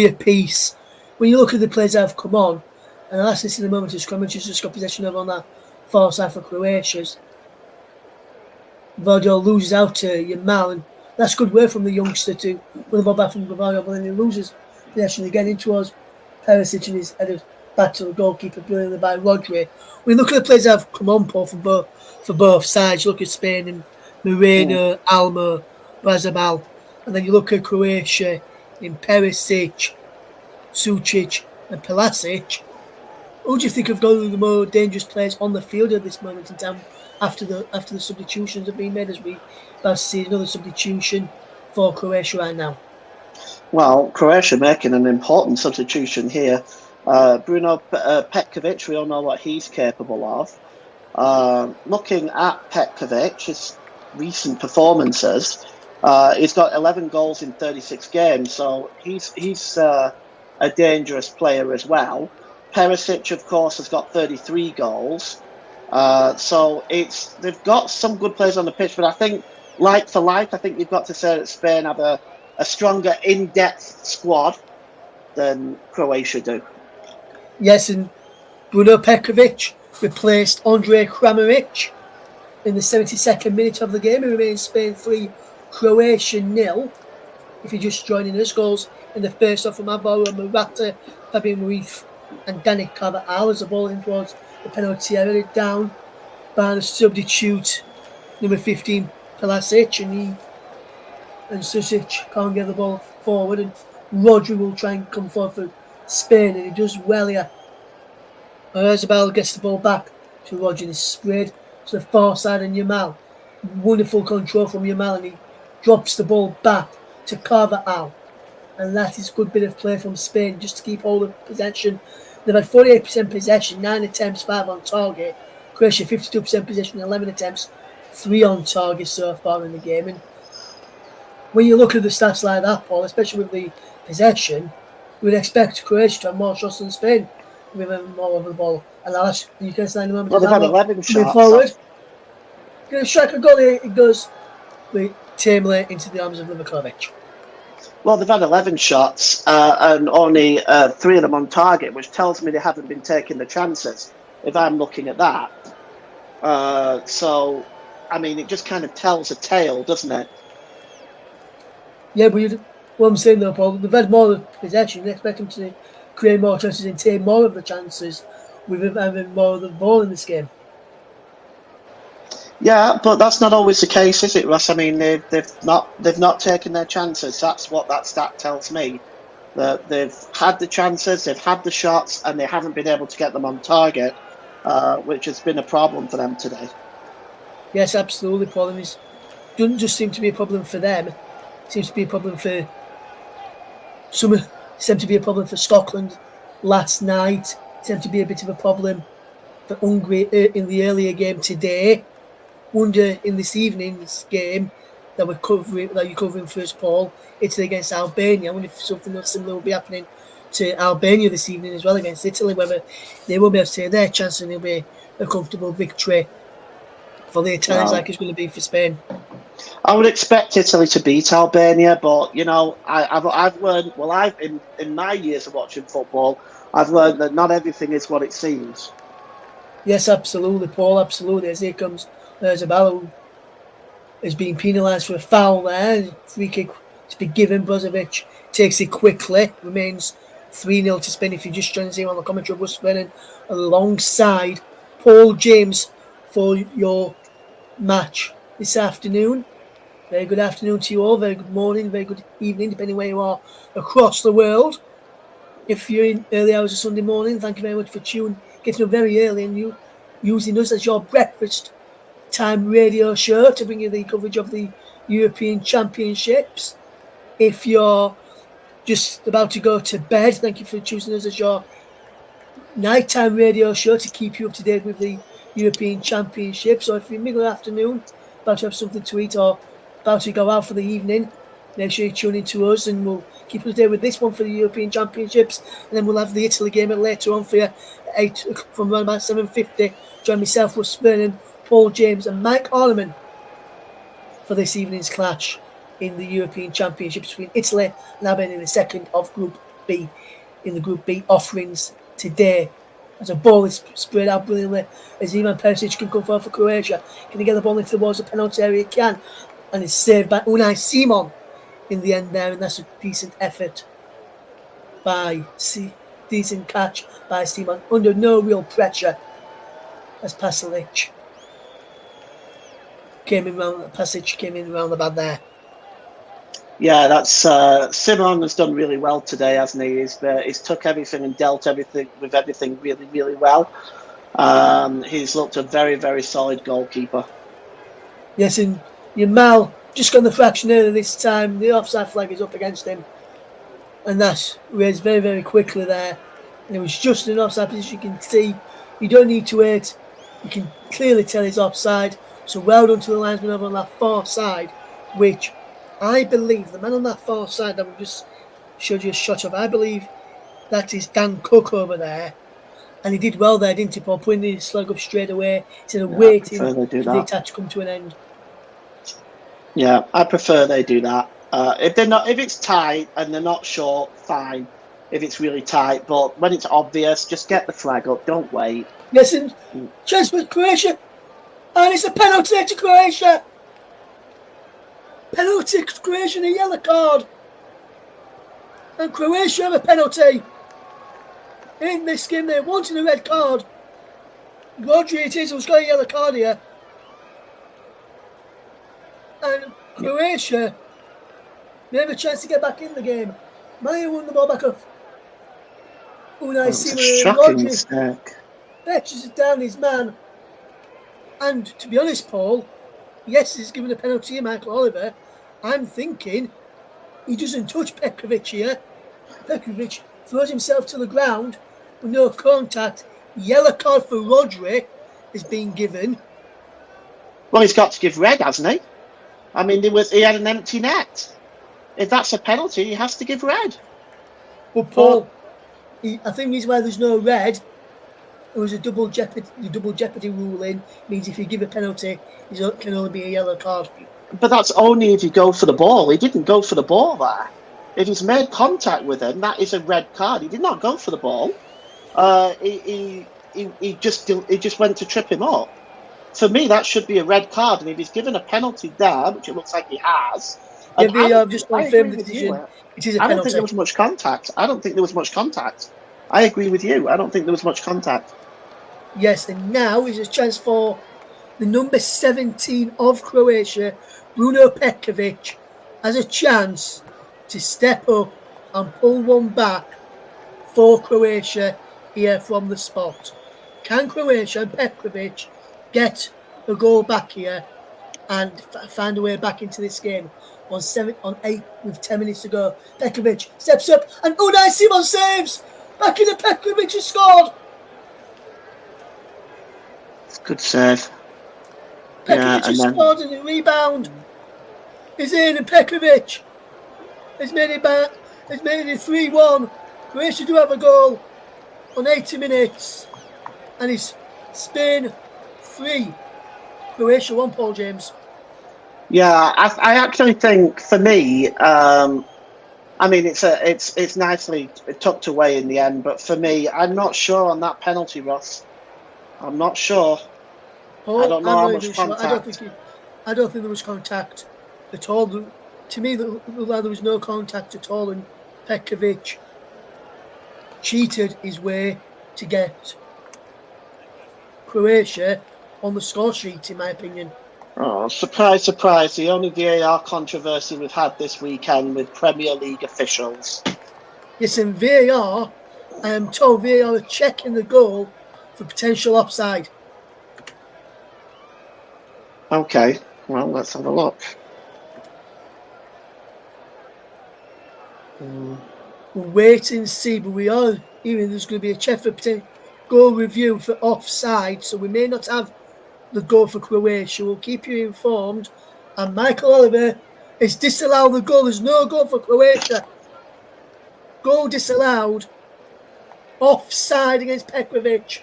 apiece. When you look at the players that have come on, and last this in the moment of scrummage, has just got possession over on that far side for Croatia's. Vardio loses out to Yamal, and that's good work from the youngster to win the ball back from Vardio, but then he loses possession again in towards Perisic, and he's headed back to the goalkeeper, brilliantly by Rodri. When you look at the players that have come on, Paul, for both sides, you look at Spain and Moreno, Almo, Razabal, and then you look at Croatia in Perisic, Sucic, and Pelasic. Who do you think have got the more dangerous players on the field at this moment in time after the substitutions have been made, as we about to see another substitution for Croatia right now? Well, Croatia making an important substitution here. Bruno Petkovic, we all know what he's capable of. Looking at Petkovic, his recent performances, he's got 11 goals in 36 games, so he's a dangerous player as well. Perisic, of course, has got 33 goals. So they've got some good players on the pitch, but I think, like for like, I think you've got to say that Spain have a stronger in-depth squad than Croatia do. Yes, and Bruno Petkovic replaced Andrej Kramaric in the 72nd minute of the game. It remains Spain 3, Croatia 0. If you're just joining us, goals in the first half from Alvaro Morata, Fabian Ruiz, and Dani Carvajal as the ball in towards the penalty area, down by the substitute number 15 Pelasic, and Sucic can't get the ball forward, and Rodri will try and come forward for Spain, and he does well here. Isabel gets the ball back to Rodri, and he's sprayed to the far side, and Yamal, wonderful control from Yamal, and he drops the ball back to Carvajal, and that is a good bit of play from Spain just to keep hold of possession They've had 48% possession, 9 attempts, 5 on target. Croatia 52% possession, 11 attempts, 3 on target so far in the game. And when you look at the stats like that, Paul, especially with the possession, you would expect Croatia to have more shots than Spain with more of the ball. And you can say in the moment, Well, they've had 11 coming shots. forward. Going to strike a goal, it goes tamely into the arms of Livakovic. Well, they've had 11 shots and only 3 of them on target, which tells me they haven't been taking the chances, if I'm looking at that. So, I mean, it just kind of tells a tale, doesn't it? Yeah, but what I'm saying though, Paul, they've had more possession. You expect them to create more chances and take more of the chances with them having more of the ball in this game. Yeah, but that's not always the case, is it, Russ? I mean, they've not taken their chances. That's what that stat tells me. That they've had the chances, they've had the shots, and they haven't been able to get them on target, which has been a problem for them today. Yes, absolutely, Paul. And it doesn't just seem to be a problem for them. It seems to be a problem for some. It seemed to be a problem for Scotland last night. It seemed to be a bit of a problem for Hungary in the earlier game today. Wonder in this evening's game that you're covering first, Paul, Italy against Albania. I wonder if something similar will be happening to Albania this evening as well against Italy, whether they will be able to take their chance and it'll be a comfortable victory for the Italians like it's going to be for Spain. I would expect Italy to beat Albania, but you know, I've learned. Well, in my years of watching football, I've learned that not everything is what it seems. Yes, absolutely, Paul. Absolutely. As here comes Zabala is being penalised for a foul there. Free kick to be given. Brozovic takes it quickly. Remains 3-0 to Spain. If you're just trying to see on the commentary, Russ Vernon alongside Paul James for your match this afternoon. Very good afternoon to you all. Very good morning. Very good evening, depending where you are across the world. If you're in early hours of Sunday morning, thank you very much for getting up very early and using us as your breakfast time radio show to bring you the coverage of the European Championships. If you're just about to go to bed, thank you for choosing us as your nighttime radio show to keep you up to date with the European Championships. Or if you're middle of the afternoon, about to have something to eat or about to go out for the evening, make sure you tune in to us and we'll keep us there with this one for the European Championships. And then we'll have the Italy game later on for you at 8 from around about 7:50. Join myself, Russ Vernon, Paul James and Mike Orleman for this evening's clash in the European Championships between Italy and Albania in the second of Group B. In the Group B offerings today, as a ball is spread out brilliantly, as Ivan Perisic can come forward for Croatia. Can he get the ball into towards the penalty area? He can, and it's saved by Unai Simon in the end there, and that's a decent effort decent catch by Simon under no real pressure as Pasalic came in around about there. Yeah, that's Simon has done really well today, hasn't he? He's took everything and dealt with everything really, really well. He's looked a very, very solid goalkeeper. Yes, and Yamal just got the fraction earlier this time. The offside flag is up against him, and that's raised very, very quickly there. And it was just an offside position. You can see, you don't need to wait. You can clearly tell he's offside. So well done to the linesman over on that far side, which I believe the man on that far side that we just showed you a shot of, I believe that is Dan Cook over there. And he did well there, didn't he, Paul? Putting the slug up straight away instead of waiting for the attack to come to an end. Yeah, I prefer they do that. If it's tight and they're not short, fine. If it's really tight, but when it's obvious, just get the flag up. Don't wait. Yes, and chance for Croatia, and it's a penalty to Croatia. Penalty to Croatia, a yellow card, and Croatia have a penalty. In this game, they're wanting a red card. Rodri it is who's got a yellow card here. And Croatia may have a chance to get back in the game. Maya won the ball back up. Unai Simon and Rodri fetches it down his man. And to be honest, Paul, yes, he's given a penalty to Michael Oliver. I'm thinking he doesn't touch Pekovic here. Pekovic throws himself to the ground with no contact. Yellow card for Rodri is being given. Well, he's got to give red, hasn't he? I mean, he had an empty net. If that's a penalty, he has to give red. But Paul, I think he's why there's no red. It was a double jeopardy ruling. Means if you give a penalty, it can only be a yellow card. But that's only if you go for the ball. He didn't go for the ball there. If he's made contact with him, that is a red card. He did not go for the ball. He just went to trip him up. For me, that should be a red card. And if he's given a penalty there, which it looks like he has, just confirmed the decision. It is a penalty. I don't think there was much contact. I agree with you. I don't think there was much contact. Yes, and now is a chance for the number 17 of Croatia, Bruno Petkovic, has a chance to step up and pull one back for Croatia here from the spot. Can Croatia and Petkovic get a goal back here and find a way back into this game on 8 with 10 minutes to go? Petkovic steps up and Unai Simon saves. Back in the Petkovic has scored. Good save. Petkovic has scored, and the rebound is in, and Petkovic has made it back. Has made it 3-1. Croatia do have a goal on 80 minutes, and it's Spain 3, Croatia 1. Paul James. Yeah, I actually think for me, I mean it's nicely tucked away in the end, but for me, I'm not sure on that penalty, Ross. I'm not sure. Paul, I don't know how much contact. I don't think there was contact at all. To me, there was no contact at all, and Petkovic cheated his way to get Croatia on the score sheet, in my opinion. Oh, surprise, surprise. The only VAR controversy we've had this weekend with Premier League officials. Yes, and VAR, I am told VAR are checking the goal for potential offside. Okay, well, let's have a look. We'll wait and see, but we are hearing there's going to be a check for potential goal review for offside, so we may not have the goal for Croatia. We'll keep you informed. And Michael Oliver has disallowed the goal. There's no goal for Croatia. Goal disallowed. Offside against Petkovic.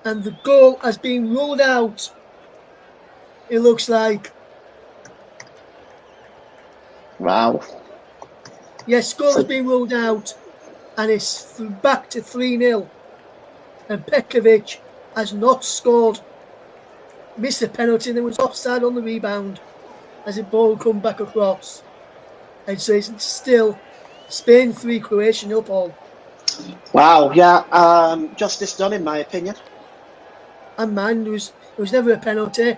And the goal has been ruled out. It looks like. Wow. Yes, goal has been ruled out. And it's back to 3-0. And Petkovic has not scored. Missed a penalty and there was offside on the rebound as the ball come back across. And so it's still Spain 3, Croatia 0, Paul. Wow, yeah. Justice done, in my opinion. And mine, there was never a penalty.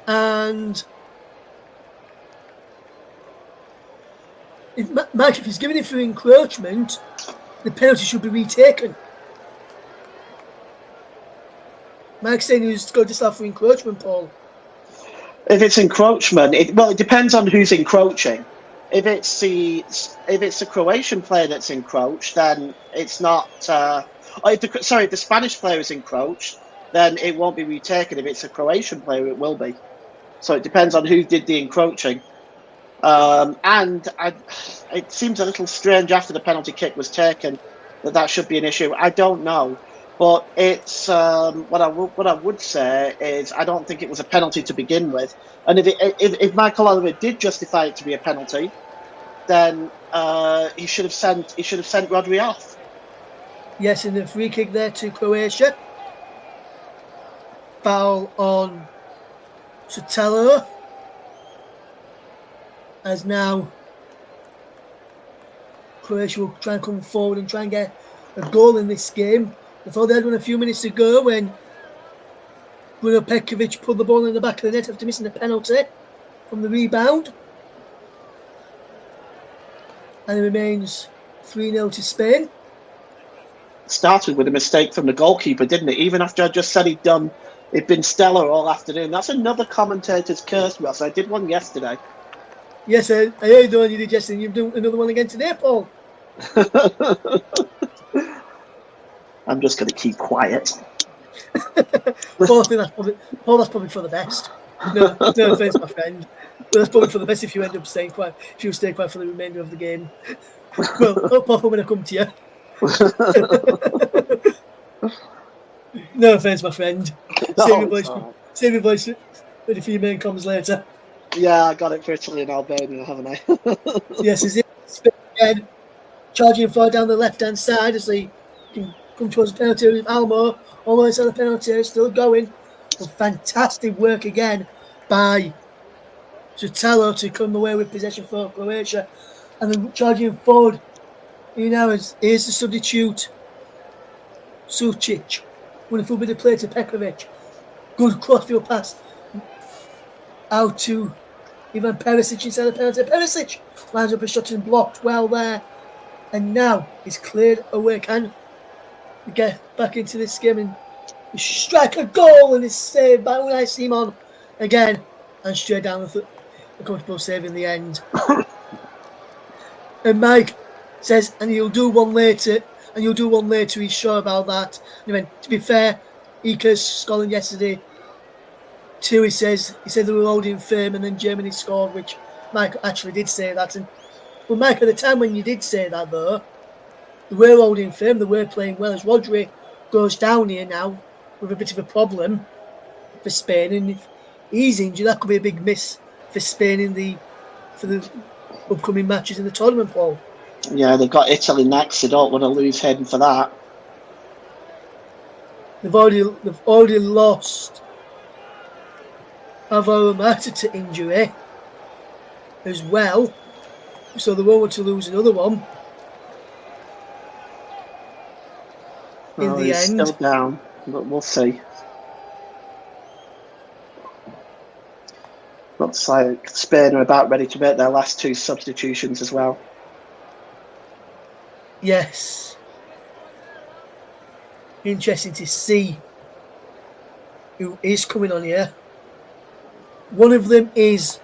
And if he's given it for encroachment, the penalty should be retaken. Mike's saying he was going to start for encroachment, Paul. If it's encroachment, it depends on who's encroaching. If it's the Croatian player that's encroached, then it's not. If the Spanish player is encroached, then it won't be retaken. If it's a Croatian player, it will be. So it depends on who did the encroaching. It seems a little strange after the penalty kick was taken that should be an issue. I don't know. But it's what I would say is I don't think it was a penalty to begin with, and if Michael Oliver did justify it to be a penalty, then he should have sent Rodri off. Yes, and the free kick there to Croatia. Foul on Sotelo. As now Croatia will try and come forward and try and get a goal in this game. They thought they had one a few minutes ago when Bruno Petkovic put the ball in the back of the net after missing a penalty from the rebound. And it remains 3-0 to Spain. Started with a mistake from the goalkeeper, didn't it? Even after I just said he'd been stellar all afternoon. That's another commentator's curse, Ross. I did one yesterday. Yes, I heard the one you did yesterday. You've done another one again today, Paul. I'm just going to keep quiet. Paul, I think that's probably for the best. No offense, my friend, but that's probably for the best if you end up staying quiet. If you stay quiet for the remainder of the game. Well, apart from when I come to you. No offense, my friend. Save your voice. Right. Save your voice with a few main comms later. Yeah, I got it for Italy and Albania, haven't I? Yes, is it again? Charging far down the left-hand side as they can come towards the penalty with Almo. Almost at the penalty, still going. But fantastic work again by Sotelo to come away with possession for Croatia. And then charging forward, here's the substitute, Sucic. Wonderful bit of play to Pekovic. Good crossfield pass out to Ivan Perisic inside the penalty. Perisic lines up a shot and blocked well there. And now he's cleared away. Can we get back into this game and strike a goal, and it's saved by Unai Simon again, and straight down a comfortable save in the end. And Mike says, and you'll do one later, he's sure about that. And to be fair, Ika's scoring yesterday too, he said they were holding firm, and then Germany scored, which Mike actually did say that. But Mike, at the time when you did say that though, they were holding firm, they were playing well. As Rodri goes down here now with a bit of a problem for Spain, and if he's injured, that could be a big miss for Spain for the upcoming matches in the tournament, Paul. Yeah, they've got Italy next. They don't want to lose heading for that. They've already lost Alvaro Morata to injury as well, so they won't want to lose another one. In the end, still down, but we'll see. Looks like Spain are about ready to make their last two substitutions as well. Yes. Interesting to see who is coming on here. One of them is,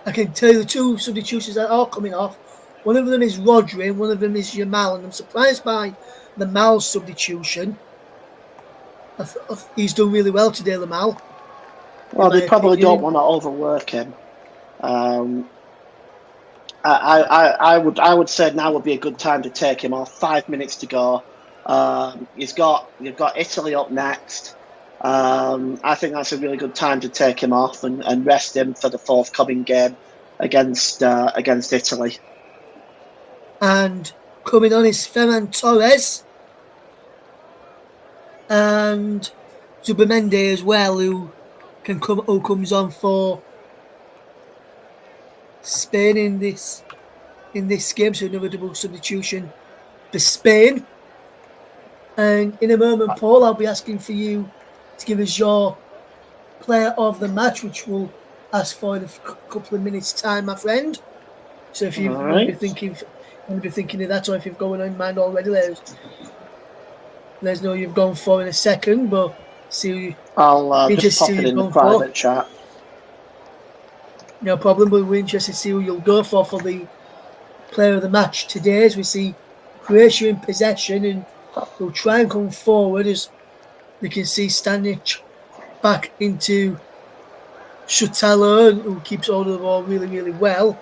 I can tell you the two substitutions that are coming off. One of them is Rodri and one of them is Yamal, and I'm surprised by the Mal substitution. He's done really well today, Lamal. Well, they probably don't want to overwork him. I would say now would be a good time to take him off. 5 minutes to go. You've got Italy up next. I think that's a really good time to take him off and rest him for the forthcoming game against Italy. And coming on is Ferran Torres and Zubimendi as well, who comes on for Spain in this game, so another double substitution for Spain. And in a moment, Paul, I'll be asking for you to give us your player of the match, which we'll ask for in a couple of minutes' time, my friend. So if you want to be thinking of that, or if you've got one in mind already, let us know you've gone for in a second. But see, I'll just pop it in the private chat. No problem, but we're interested to see who you'll go for the player of the match today, as we see Croatia in possession, and we'll try and come forward as we can see Stanic back into Sotelo, who keeps hold of the ball really, really well.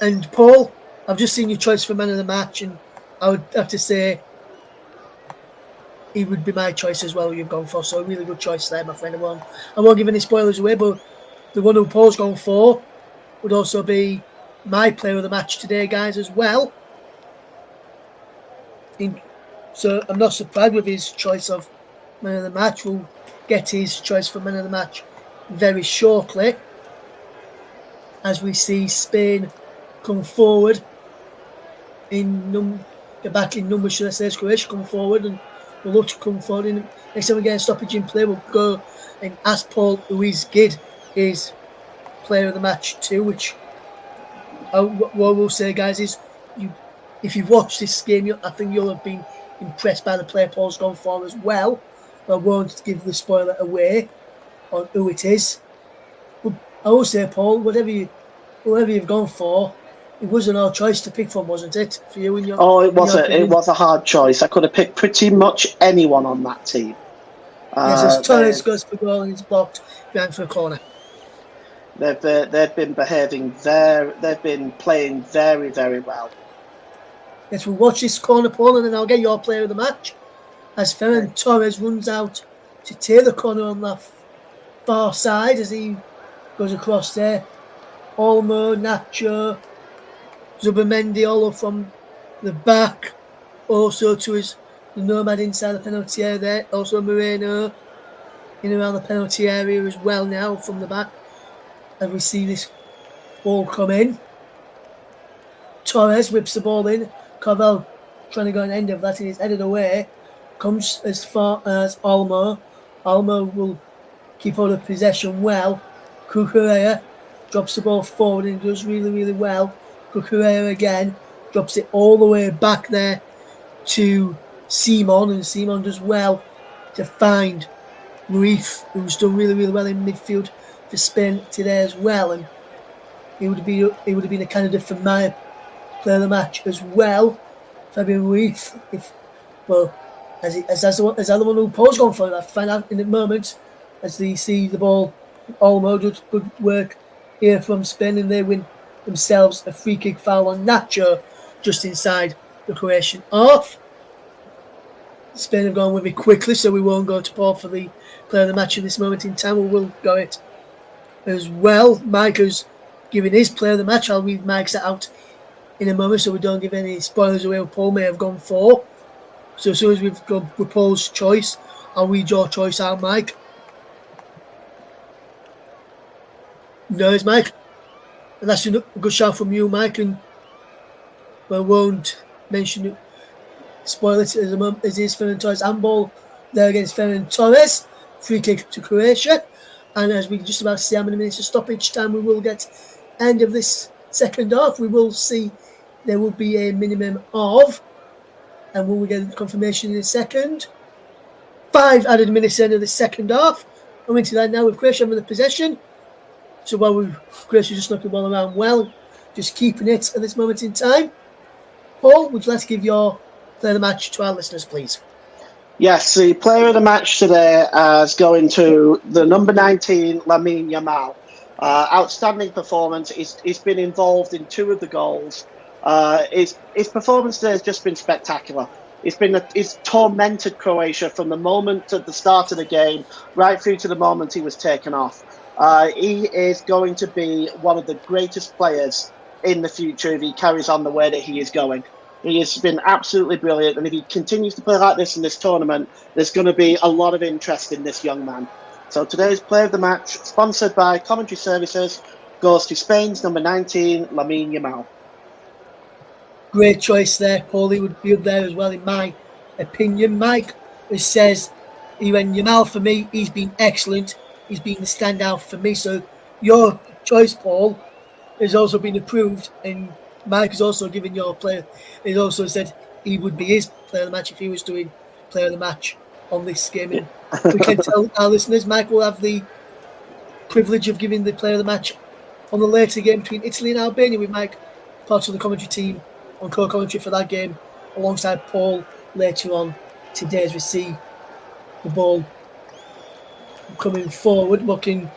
And Paul, I've just seen your choice for man of the match, and I would have to say he would be my choice as well, who you've gone for. So a really good choice there, my friend. I won't give any spoilers away, but the one who Paul's gone for would also be my player of the match today, guys, as well. So I'm not surprised with his choice of man of the match. We'll get his choice for man of the match very shortly, as we see Spain come forward get back in numbers, should I say, as Croatia come forward, and we'll look to come forward. Next time we get a stoppage in play, we'll go and ask Paul who his player of the match too, which what we'll say, guys, is if you've watched this game, I think you'll have been impressed by the player Paul's gone for as well. I won't give the spoiler away on who it is. But I will say, Paul, whatever you've gone for, It was an hard choice to pick from, wasn't it, for you? In your, Oh, it was opinion? it was a hard choice. I could have picked pretty much anyone on that team. Yes, as Torres They've, goes for goal and is blocked behind for a corner. they've been behaving they've been playing very, very well. Yes, we'll watch this corner, Paul, and then I'll get your player of the match. As Ferran Torres runs out to take the corner on that far side as he goes across there. Olmo, Nacho, Zubimendi all up from the back. Also to the nomad inside the penalty area there. Also Moreno in around the penalty area as well now from the back. As we see this ball come in. Torres whips the ball in. Carvel trying to go an end of that and is headed away. Comes as far as Olmo. Olmo will keep hold of possession well. Cucurella drops the ball forward and does really, really well. Cucurella again drops it all the way back there to Simon, and Simon does well to find Ruiz, who's done really, really well in midfield for Spain today as well. And he would have been a candidate for my player of the match as well. Fabian Ruiz, as the one who Paul's gone for, I find out in a moment as they see the ball. Olmo does good work here from Spain, and they win themselves a free kick foul on Nacho just inside the Croatian half. Spain have gone with it quickly, so we won't go to Paul for the player of the match at this moment in time. We will go it as well. Mike has given his player of the match. I'll read Mike's out in a moment so we don't give any spoilers away what Paul may have gone for. So as soon as we've got Paul's choice, I'll read your choice out, Mike. No, it's Mike. And that's a good shout from you, Mike, and I won't mention it. Spoil it as it is Ferran Torres handball there against Ferran Torres. Free kick to Croatia. And as we just about see how many minutes of stoppage time we will get end of this second half, we will see there will be a minimum of, and will we get confirmation in a second, 5 added minutes end of the second half. I'm into that now with Croatia having the possession. So while Croatia just knocking the ball around well, just keeping it at this moment in time. Paul, would you like to give your player of the match to our listeners, please? Yes, the player of the match today is going to the number 19, Lamine Yamal. Outstanding performance. He's been involved in 2 of the goals. His performance today has just been spectacular. He's tormented Croatia from the moment at the start of the game right through to the moment he was taken off. He is going to be one of the greatest players in the future if he carries on the way that he is going. He has been absolutely brilliant, and if he continues to play like this in this tournament, there's going to be a lot of interest in this young man. So today's player of the match, sponsored by Commentary Services, goes to Spain's number 19, Lamine Yamal. Great choice there, Paul. He would be up there as well, in my opinion. Mike says, even Yamal, for me, he's been excellent. He's been the standout for me. So your choice, Paul, has also been approved, and Mike has also given your player. He also said he would be his player of the match if he was doing player of the match on this game. And we can tell our listeners, Mike will have the privilege of giving the player of the match on the later game between Italy and Albania, with Mike part of the commentary team on co-commentary for that game, alongside Paul later on today, as we see the ball coming forward. What can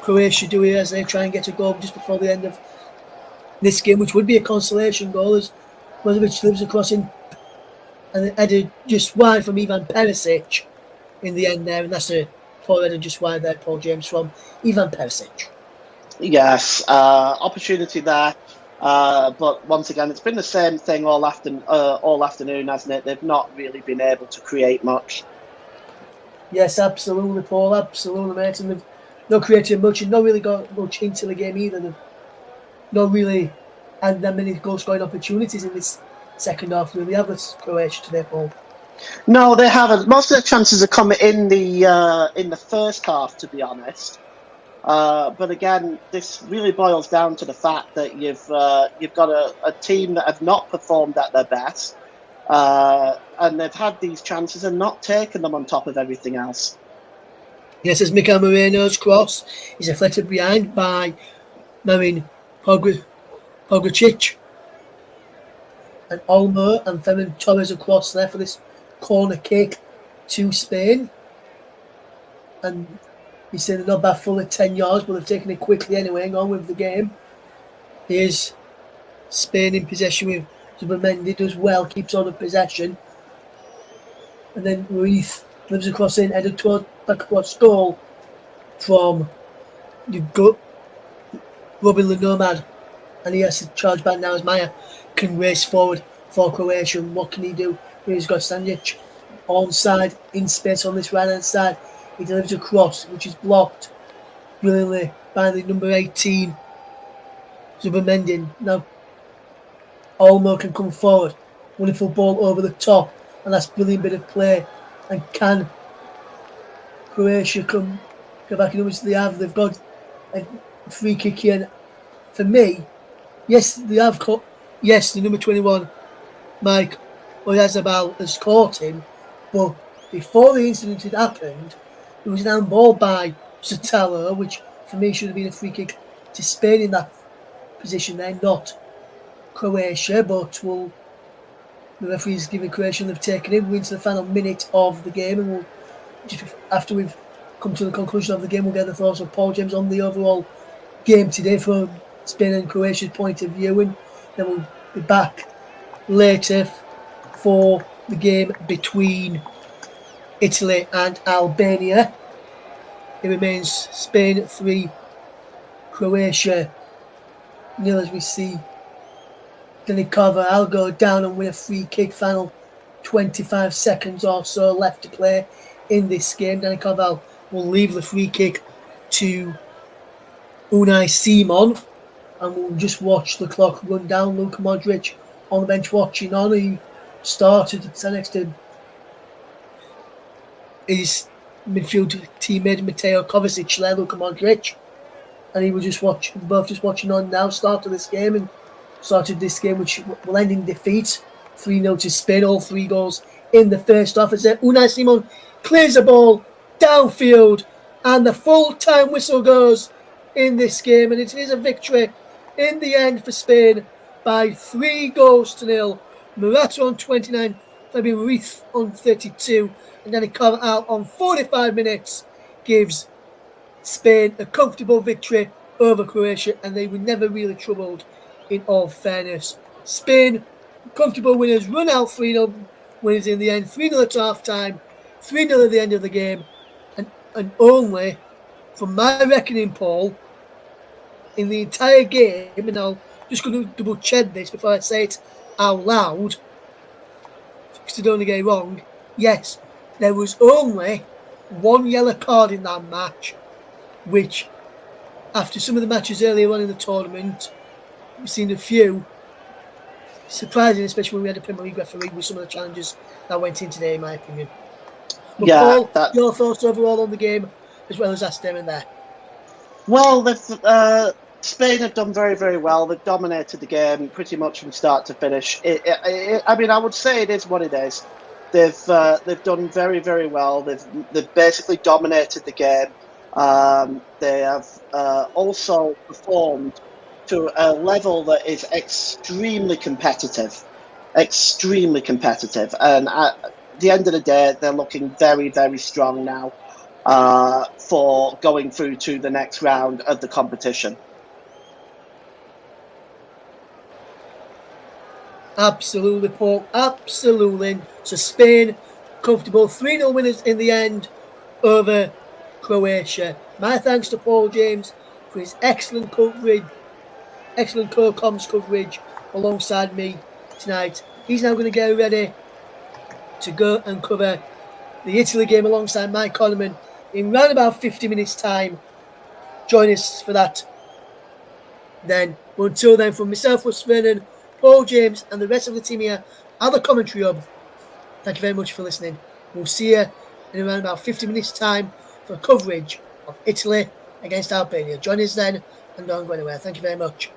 Croatia do here as they try and get a goal just before the end of this game, which would be a consolation goal, as Brozovic lives across in and headed just wide from Ivan Perisic in the end there, and that's a poor header just wide there, Paul James, from Ivan Perisic. Yes, opportunity there, but once again, it's been the same thing all afternoon, hasn't it? They've not really been able to create much. Yes, absolutely, Paul, absolutely, mate, and they've not created much and not really got much into the game either. They've not really had that many goal-scoring opportunities in this second half, really, have this Croatia today, Paul? No, they haven't. Most of the chances have come in the first half, to be honest. But again, this really boils down to the fact that you've got a team that have not performed at their best, and they've had these chances and not taken them on top of everything else. Yes, as Mikael Moreno's cross is deflected behind by Marin Pogacic, and Olmo and Ferran Torres across there for this corner kick to Spain. And he said they're not that full at 10 yards, but they've taken it quickly anyway and on with the game. Here's Spain in possession with Zubimendi, does well, keeps on of possession. And then Ruiz lives across in, headed toward back across goal from Robin the Nomad. And he has to charge back now as Maya can race forward for Croatia. And what can he do? He's got Stanic onside in space on this right hand side. He delivers a cross, which is blocked brilliantly by the number 18, Zubimendi. Now, Olmo can come forward. Wonderful ball over the top. And that's a brilliant bit of play. And can Croatia go back in which they have? They've got a free kick here. And for me, yes, they have caught. Yes, the number 21, Mike Oyarzabal, has caught him. But before the incident had happened, there was an handball by Sotelo, which for me should have been a free kick to Spain in that position there, not Croatia. But the referee's giving Croatia, they've taken him. We're into the final minute of the game, and we'll just after we've come to the conclusion of the game, we'll get the thoughts of Paul James on the overall game today from Spain and Croatia's point of view, and then we'll be back later for the game between Italy and Albania. It remains Spain 3, Croatia 0 as we see Dani Carvajal go down and win a free kick. Final 25 seconds or so left to play in this game. Dani Carvajal will leave the free kick to Unai Simon, and we'll just watch the clock run down. Luka Modric on the bench watching on. He started next to his midfield teammate Mateo Kovacic there, Luka Modric, and he was just watching on now. Started this game which will end in defeat 3-0 to Spain. All 3 goals in the first half as Unai Simon clears the ball downfield and the full-time whistle goes in this game, and it is a victory in the end for Spain by 3-0. Morata on 29, Fabian Ruiz on 32, and Dani Carvajal on 45 minutes gives Spain a comfortable victory over Croatia, and they were never really troubled in all fairness. Spain, comfortable winners, run out 3-0 winners in the end, 3-0 at half time, 3-0 at the end of the game, and only, from my reckoning, Paul, in the entire game, and I'm just going to double check this before I say it out loud, because I don't want to get it wrong. Yes, there was only 1 yellow card in that match, which, after some of the matches earlier on in the tournament, we've seen a few. Surprising, especially when we had a Premier League referee with some of the challenges that went in today, in my opinion. But yeah, Paul, your thoughts overall on the game, as well as that statement there? Well, Spain have done very, very well. They've dominated the game pretty much from start to finish. I mean, I would say it is what it is. They've done very, very well. They've basically dominated the game. They have also performed to a level that is extremely competitive. And at the end of the day, they're looking very, very strong now for going through to the next round of the competition. Absolutely, Paul. Absolutely. So Spain, comfortable 3-0 winners in the end over Croatia. My thanks to Paul James for his excellent coverage, excellent co-coms coverage alongside me tonight. He's now going to get ready to go and cover the Italy game alongside Mike Coleman in round about 50 minutes' time. Join us for that. Then, but until then, from myself, Russ Vernon, Paul James, and the rest of the team here at the Commentary Hub, thank you very much for listening. We'll see you in around about 50 minutes' time for coverage of Italy against Albania. Join us then, and don't go anywhere. Thank you very much.